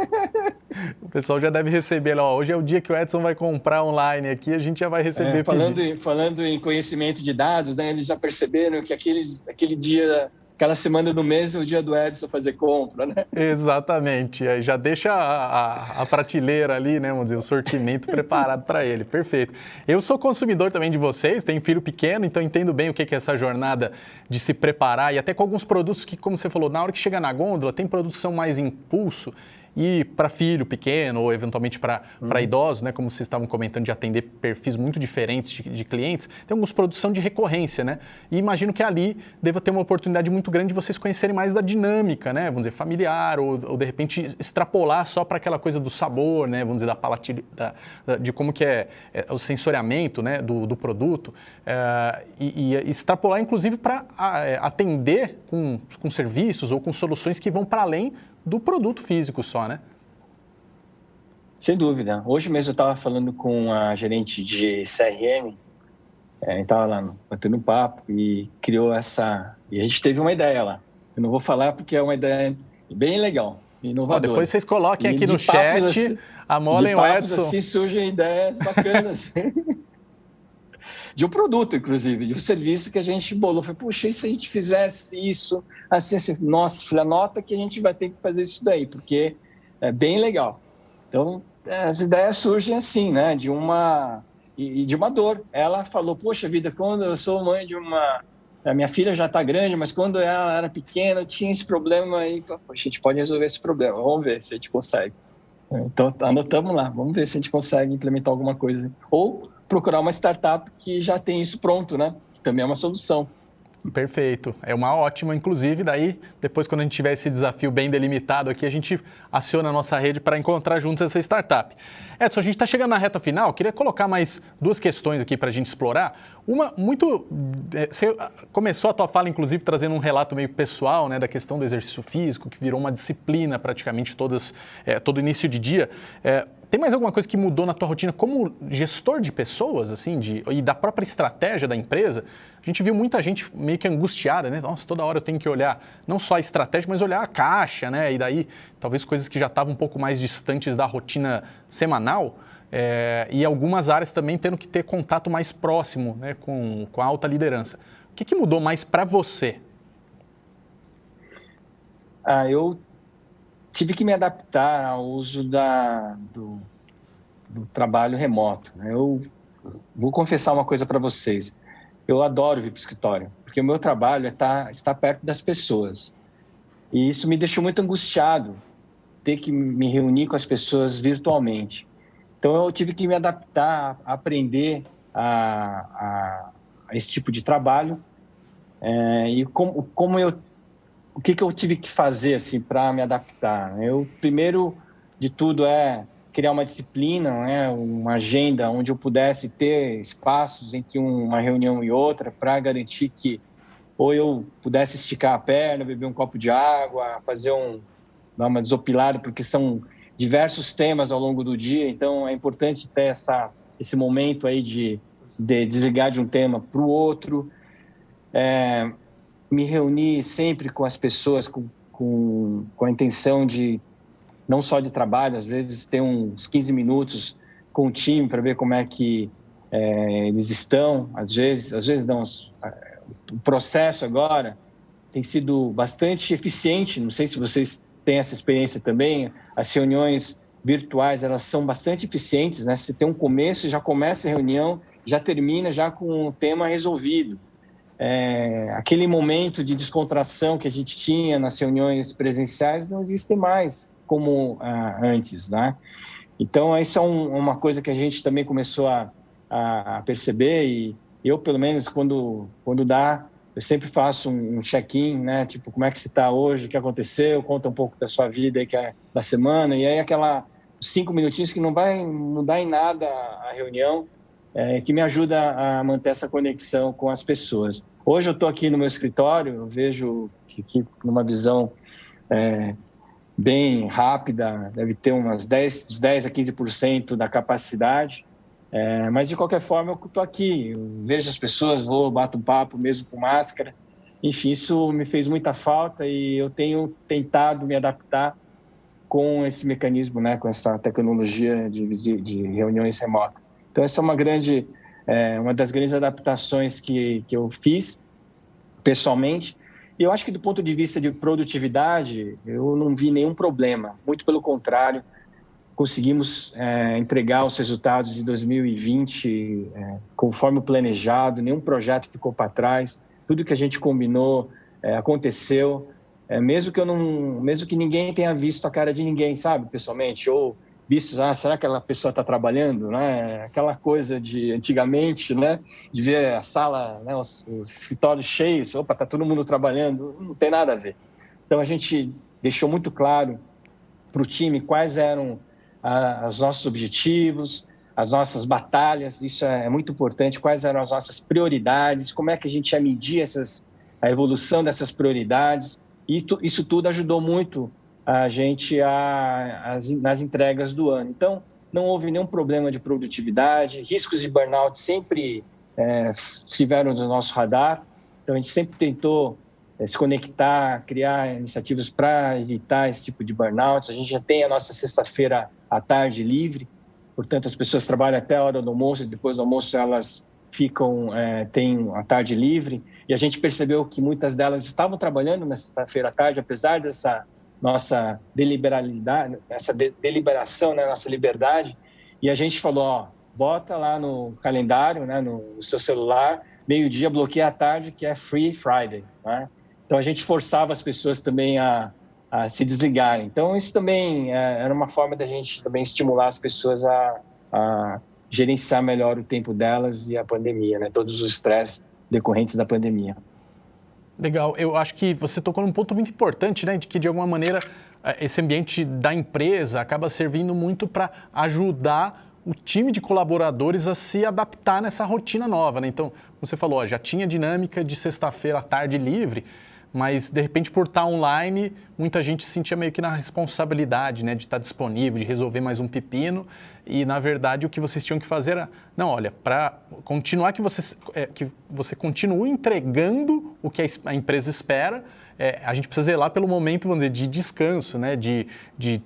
O pessoal já deve receber, ó, hoje é o dia que o Edson vai comprar online aqui, a gente já vai receber pedido. Falando em conhecimento de dados, né? Eles já perceberam que aquele dia, aquela semana do mês é o dia do Edson fazer compra, né? Exatamente, aí já deixa a prateleira ali, né, vamos dizer, o sortimento preparado para ele, perfeito. Eu sou consumidor também de vocês, tenho filho pequeno, então entendo bem o que é essa jornada de se preparar e até com alguns produtos que, como você falou, na hora que chega na gôndola, tem produtos que são mais impulso, e para filho pequeno ou eventualmente para idosos, né, como vocês estavam comentando, de atender perfis muito diferentes de clientes, tem alguns produtos de recorrência, né? E imagino que ali deva ter uma oportunidade muito grande de vocês conhecerem mais da dinâmica, né? Vamos dizer, familiar ou de repente extrapolar só para aquela coisa do sabor, né? Vamos dizer, de como que é o sensoriamento, né, do produto e extrapolar inclusive para atender com serviços ou com soluções que vão para além do produto físico só, né? Sem dúvida. Hoje mesmo eu estava falando com a gerente de CRM, estava lá batendo um papo e criou essa... E a gente teve uma ideia lá. Eu não vou falar porque é uma ideia bem legal, inovadora. Depois vocês coloquem aqui no chat, assim, amolem o Edson. Assim surgem ideias bacanas. De um produto, inclusive, de um serviço que a gente bolou. Falei, puxa, e se a gente fizesse isso? Assim, nossa, filha, anota que a gente vai ter que fazer isso daí, porque é bem legal. Então, as ideias surgem assim, né? De uma dor. Ela falou, poxa vida, quando eu sou mãe de a minha filha já está grande, mas quando ela era pequena, eu tinha esse problema aí. Poxa, a gente pode resolver esse problema. Vamos ver se a gente consegue. Então, anotamos lá. Vamos ver se a gente consegue implementar alguma coisa. Ou procurar uma startup que já tem isso pronto, né? Que também é uma solução. Perfeito. É uma ótima, inclusive, daí, depois quando a gente tiver esse desafio bem delimitado aqui, a gente aciona a nossa rede para encontrar juntos essa startup. Edson, a gente está chegando na reta final, queria colocar mais duas questões aqui para a gente explorar. Uma, você começou a tua fala, inclusive, trazendo um relato meio pessoal, né, da questão do exercício físico, que virou uma disciplina praticamente todo início de dia. Tem mais alguma coisa que mudou na tua rotina como gestor de pessoas, assim, e da própria estratégia da empresa? A gente viu muita gente meio que angustiada, né? Nossa, toda hora eu tenho que olhar não só a estratégia, mas olhar a caixa, né? E daí, talvez coisas que já estavam um pouco mais distantes da rotina semanal. E algumas áreas também tendo que ter contato mais próximo, né, com a alta liderança. O que mudou mais para você? Eu tive que me adaptar ao uso do trabalho remoto. Eu vou confessar uma coisa para vocês. Eu adoro vir para o escritório, porque o meu trabalho é estar perto das pessoas. E isso me deixou muito angustiado, ter que me reunir com as pessoas virtualmente. Então, eu tive que me adaptar, aprender a esse tipo de trabalho. E o que eu tive que fazer assim, para me adaptar? Eu, primeiro de tudo, criar uma disciplina, né, uma agenda onde eu pudesse ter espaços entre uma reunião e outra para garantir que ou eu pudesse esticar a perna, beber um copo de água, dar uma desopilada, porque são diversos temas ao longo do dia, então é importante ter esse momento aí de desligar de um tema para o outro, me reunir sempre com as pessoas com a intenção de, não só de trabalho, às vezes ter uns 15 minutos com o time para ver como é que eles estão, às vezes não. O processo agora tem sido bastante eficiente, não sei se vocês têm essa experiência também, as reuniões virtuais, elas são bastante eficientes, né? Você tem um começo, já começa a reunião, já termina já com o tema resolvido. Aquele momento de descontração que a gente tinha nas reuniões presenciais não existe mais como antes, né? Então, isso é uma coisa que a gente também começou a perceber e eu, pelo menos, quando dá, eu sempre faço um check-in, né? Tipo, como é que você está hoje, o que aconteceu, conta um pouco da sua vida aí, da semana, e aí 5 minutinhos que não vai mudar em nada a reunião, que me ajuda a manter essa conexão com as pessoas. Hoje eu estou aqui no meu escritório, eu vejo que numa visão bem rápida, deve ter uns 10 a 15% da capacidade, mas de qualquer forma eu estou aqui, eu vejo as pessoas, bato um papo mesmo com máscara, enfim, isso me fez muita falta e eu tenho tentado me adaptar com esse mecanismo, né, com essa tecnologia de reuniões remotas. Então essa é uma das grandes adaptações que eu fiz pessoalmente. E eu acho que do ponto de vista de produtividade, eu não vi nenhum problema. Muito pelo contrário, conseguimos entregar os resultados de 2020 conforme o planejado, nenhum projeto ficou para trás, tudo que a gente combinou aconteceu, mesmo que ninguém tenha visto a cara de ninguém, sabe, pessoalmente, ou visto, será que aquela pessoa está trabalhando, né? Aquela coisa de antigamente, né? De ver a sala, né? os escritórios cheios, opa, está todo mundo trabalhando, não tem nada a ver. Então, a gente deixou muito claro para o time quais eram os nossos objetivos, as nossas batalhas, isso é muito importante, quais eram as nossas prioridades, como é que a gente ia medir a evolução dessas prioridades, e isso tudo ajudou muito a gente nas entregas do ano. Então, não houve nenhum problema de produtividade, riscos de burnout sempre estiveram no nosso radar, então a gente sempre tentou se conectar, criar iniciativas para evitar esse tipo de burnout. A gente já tem a nossa sexta-feira à tarde livre, portanto as pessoas trabalham até a hora do almoço e depois do almoço elas têm a tarde livre, e a gente percebeu que muitas delas estavam trabalhando na sexta-feira à tarde, apesar dessa nossa deliberalidade, essa deliberação, né, nossa liberdade, e a gente falou, bota lá no calendário, né, no seu celular, meio-dia, bloqueia a tarde, que é Free Friday, né? Então a gente forçava as pessoas também a se desligarem. Então isso também era uma forma da gente também estimular as pessoas a gerenciar melhor o tempo delas e a pandemia, né, todos os estresses decorrentes da pandemia. Legal, eu acho que você tocou num ponto muito importante, né, de que de alguma maneira esse ambiente da empresa acaba servindo muito para ajudar o time de colaboradores a se adaptar nessa rotina nova, né? Então, como você falou, já tinha dinâmica de sexta-feira à tarde livre, mas de repente por estar online, muita gente se sentia meio que na responsabilidade, né, de estar disponível, de resolver mais um pepino, e na verdade o que vocês tinham que fazer era, não, olha, para continuar que você continue entregando o que a empresa espera, a gente precisa zelar pelo momento, vamos dizer, de descanso, né, de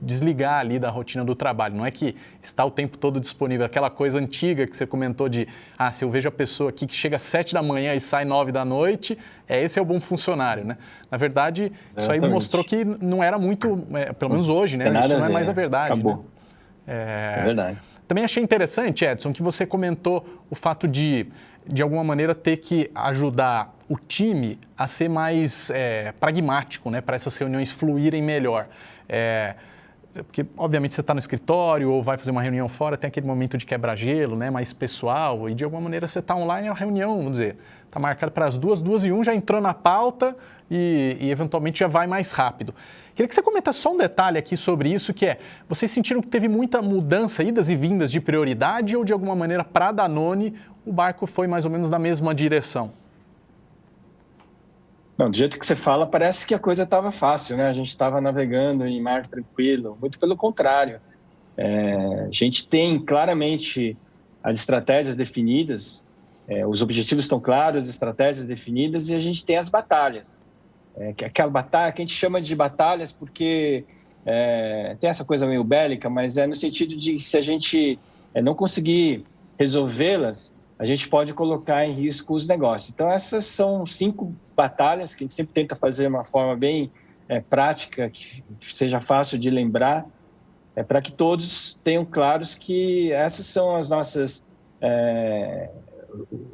desligar ali da rotina do trabalho. Não é que está o tempo todo disponível, aquela coisa antiga que você comentou de, se eu vejo a pessoa aqui que chega às 7 da manhã e sai 9 da noite, esse é o bom funcionário, né? Na verdade, isso aí mostrou que não era muito, pelo menos hoje, né? Isso não é mais a verdade. Acabou. Né? É verdade. Também achei interessante, Edson, que você comentou o fato de alguma maneira, ter que ajudar o time a ser mais pragmático, né, para essas reuniões fluírem melhor. porque obviamente você está no escritório ou vai fazer uma reunião fora, tem aquele momento de quebra-gelo, né, mais pessoal, e de alguma maneira você está online, a reunião, vamos dizer, está marcada para as 2h já entrou na pauta e eventualmente já vai mais rápido. Queria que você comentasse só um detalhe aqui sobre isso, que é, vocês sentiram que teve muita mudança, idas e vindas de prioridade ou de alguma maneira para a Danone o barco foi mais ou menos na mesma direção? Não, do jeito que você fala, parece que a coisa estava fácil, né? A gente estava navegando em mar tranquilo, muito pelo contrário. A gente tem claramente as estratégias definidas, os objetivos estão claros, as estratégias definidas e a gente tem as batalhas. Aquela batalha que a gente chama de batalhas porque tem essa coisa meio bélica, mas é no sentido de que se a gente não conseguir resolvê-las, a gente pode colocar em risco os negócios. Então, essas são 5 batalhas que a gente sempre tenta fazer de uma forma bem prática, que seja fácil de lembrar, para que todos tenham claros que essas são as nossas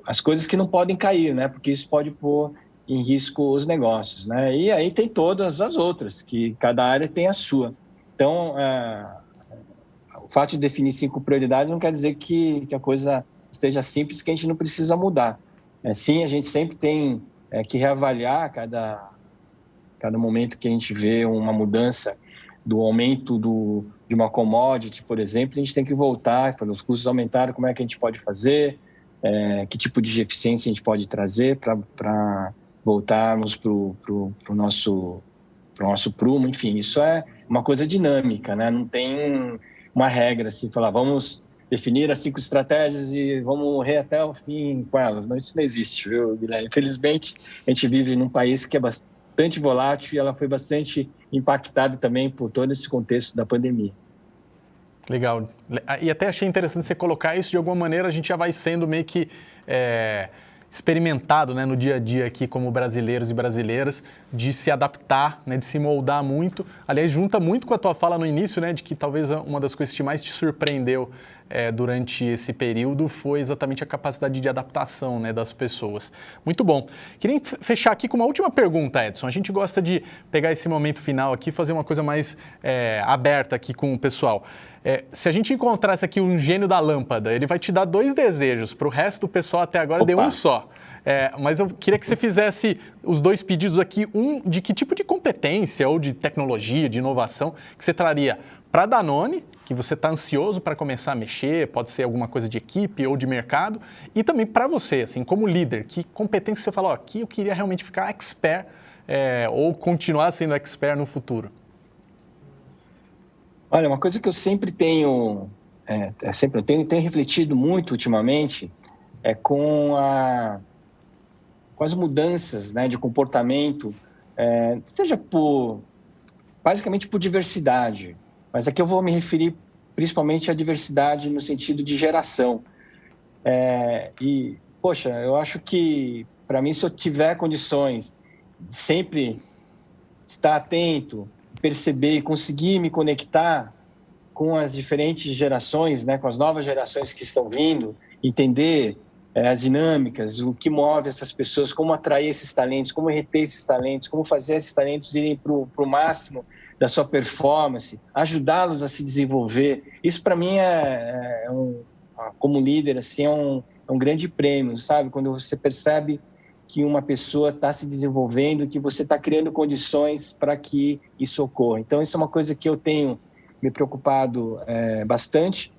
as coisas que não podem cair, né? Porque isso pode pôr em risco os negócios, né? E aí tem todas as outras, que cada área tem a sua. Então, o fato de definir 5 prioridades não quer dizer que a coisa esteja simples, que a gente não precisa mudar. Sim, a gente sempre tem que reavaliar cada momento que a gente vê uma mudança do aumento de uma commodity, por exemplo, a gente tem que voltar, quando os custos aumentaram, como é que a gente pode fazer, que tipo de eficiência a gente pode trazer para voltarmos para o nosso prumo, enfim, isso é uma coisa dinâmica, né? Não tem uma regra assim, falar vamos definir as 5 estratégias e vamos morrer até o fim com elas. Não, isso não existe, viu, Guilherme? Infelizmente, a gente vive num país que é bastante volátil e ela foi bastante impactada também por todo esse contexto da pandemia. Legal. E até achei interessante você colocar isso, de alguma maneira a gente já vai sendo meio que experimentado, né, no dia a dia aqui como brasileiros e brasileiras, de se adaptar, né, de se moldar muito. Aliás, junta muito com a tua fala no início, né, de que talvez uma das coisas que mais te surpreendeu durante esse período foi exatamente a capacidade de adaptação, né, das pessoas. Muito bom. Queria fechar aqui com uma última pergunta, Edson. A gente gosta de pegar esse momento final aqui e fazer uma coisa mais aberta aqui com o pessoal. Se a gente encontrasse aqui um gênio da lâmpada, ele vai te dar 2 desejos, para o resto do pessoal até agora deu um só. Mas eu queria que você fizesse os 2 pedidos aqui, um de que tipo de competência ou de tecnologia, de inovação que você traria para a Danone, que você está ansioso para começar a mexer, pode ser alguma coisa de equipe ou de mercado, e também para você, assim, como líder, que competência você fala, aqui eu queria realmente ficar expert ou continuar sendo expert no futuro. Olha, uma coisa que eu sempre tenho refletido muito ultimamente com as mudanças, né, de comportamento, seja basicamente por diversidade, mas aqui eu vou me referir principalmente à diversidade no sentido de geração. Poxa, eu acho que, para mim, se eu tiver condições de sempre estar atento, perceber e conseguir me conectar com as diferentes gerações, né, com as novas gerações que estão vindo, entender as dinâmicas, o que move essas pessoas, como atrair esses talentos, como reter esses talentos, como fazer esses talentos irem para o máximo da sua performance, ajudá-los a se desenvolver. Isso, para mim, como líder, assim, é um grande prêmio, sabe? Quando você percebe que uma pessoa está se desenvolvendo, que você está criando condições para que isso ocorra. Então, isso é uma coisa que eu tenho me preocupado bastante,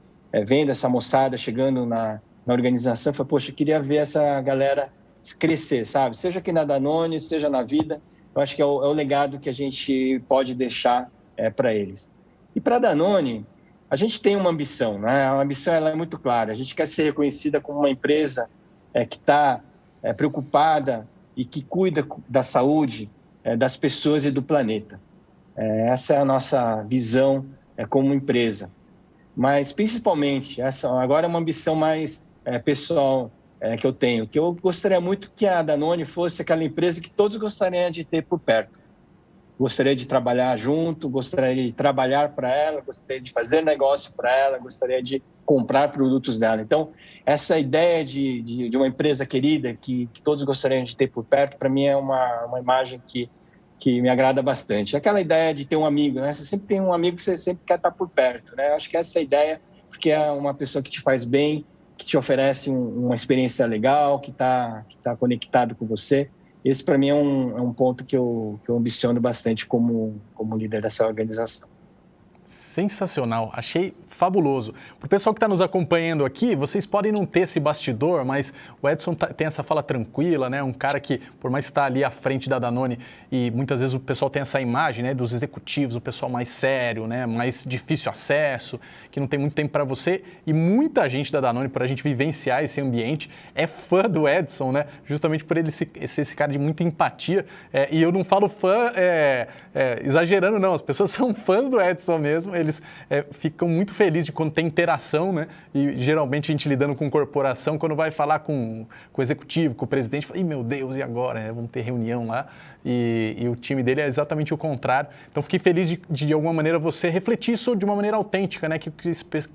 vendo essa moçada chegando na organização. Falei, poxa, eu queria ver essa galera crescer, sabe? Seja aqui na Danone, seja na vida. Eu acho que é o legado que a gente pode deixar para eles. E para a Danone, a gente tem uma ambição, né? A ambição ela é muito clara. A gente quer ser reconhecida como uma empresa que está preocupada e que cuida da saúde das pessoas e do planeta. Essa é a nossa visão como empresa. Mas, principalmente, essa agora é uma ambição mais pessoal que eu tenho, que eu gostaria muito que a Danone fosse aquela empresa que todos gostariam de ter por perto. Gostaria de trabalhar junto, gostaria de trabalhar para ela, gostaria de fazer negócio para ela, gostaria de comprar produtos dela. Então, essa ideia de uma empresa querida que todos gostariam de ter por perto, para mim é uma imagem que que me agrada bastante. Aquela ideia de ter um amigo, né? Você sempre tem um amigo que você sempre quer estar por perto, né? Eu acho que essa é a ideia, porque é uma pessoa que te faz bem, que te oferece uma experiência legal, que tá conectado com você. Esse, para mim, é um ponto que eu ambiciono bastante como líder dessa organização. Sensacional, achei fabuloso. Para o pessoal que está nos acompanhando aqui, vocês podem não ter esse bastidor, mas o Edson tem essa fala tranquila, né? Um cara que, por mais estar ali à frente da Danone, e muitas vezes o pessoal tem essa imagem, né, dos executivos, o pessoal mais sério, né, mais difícil acesso, que não tem muito tempo para você, e muita gente da Danone, por a gente vivenciar esse ambiente, é fã do Edson, né? Justamente por ele ser esse cara de muita empatia, e eu não falo fã exagerando, não, as pessoas são fãs do Edson mesmo, eles ficam muito felizes de quando tem interação, né? E geralmente a gente lidando com corporação, quando vai falar com o executivo, com o presidente, fala, ih, meu Deus, e agora? Né? Vamos ter reunião lá. E o time dele é exatamente o contrário. Então fiquei feliz de alguma maneira você refletir isso de uma maneira autêntica, né? Que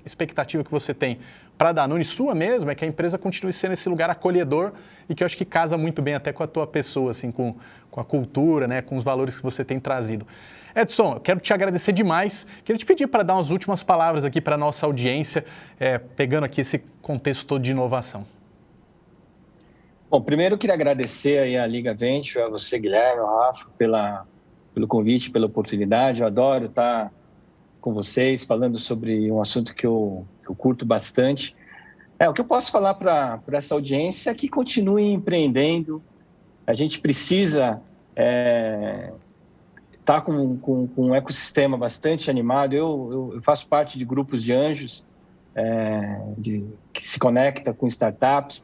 expectativa que você tem para a Danone, sua mesmo, é que a empresa continue sendo esse lugar acolhedor e que eu acho que casa muito bem até com a tua pessoa, assim, com a cultura, né? Com os valores que você tem trazido. Edson, eu quero te agradecer demais. Queria te pedir para dar umas últimas palavras aqui para a nossa audiência, pegando aqui esse contexto todo de inovação. Bom, primeiro eu queria agradecer aí a Liga Venture, a você, Guilherme, ao Rafa, pelo convite, pela oportunidade. Eu adoro estar com vocês, falando sobre um assunto que eu curto bastante. O que eu posso falar para essa audiência é que continue empreendendo. A gente precisa estar com um ecossistema bastante animado. Eu faço parte de grupos de anjos que se conecta com startups,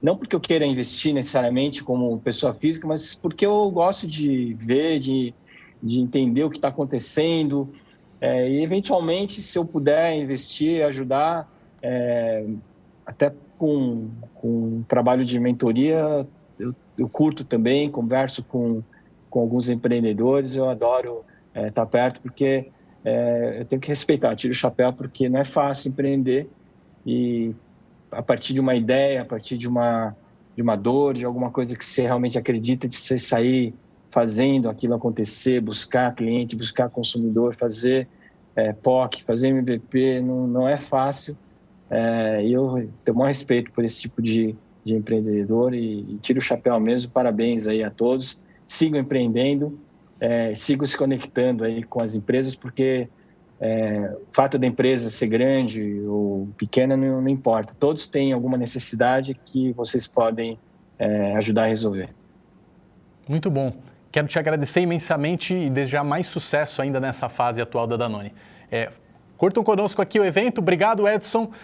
não porque eu queira investir necessariamente como pessoa física, mas porque eu gosto de ver, de entender o que está acontecendo, e eventualmente, se eu puder investir, ajudar, até com um trabalho de mentoria, eu curto também, converso com alguns empreendedores, eu adoro estar perto, porque eu tenho que respeitar, tiro o chapéu, porque não é fácil empreender, e a partir de uma ideia, a partir de uma dor, de alguma coisa que você realmente acredita, de você sair fazendo aquilo acontecer, buscar cliente, buscar consumidor, fazer POC, fazer MVP, não é fácil, e eu tenho o maior respeito por esse tipo de empreendedor e tiro o chapéu mesmo, parabéns aí a todos, sigam empreendendo, sigam se conectando aí com as empresas, porque o fato da empresa ser grande ou pequena não importa. Todos têm alguma necessidade que vocês podem ajudar a resolver. Muito bom. Quero te agradecer imensamente e desejar mais sucesso ainda nessa fase atual da Danone. Curtam conosco aqui o evento. Obrigado, Edson.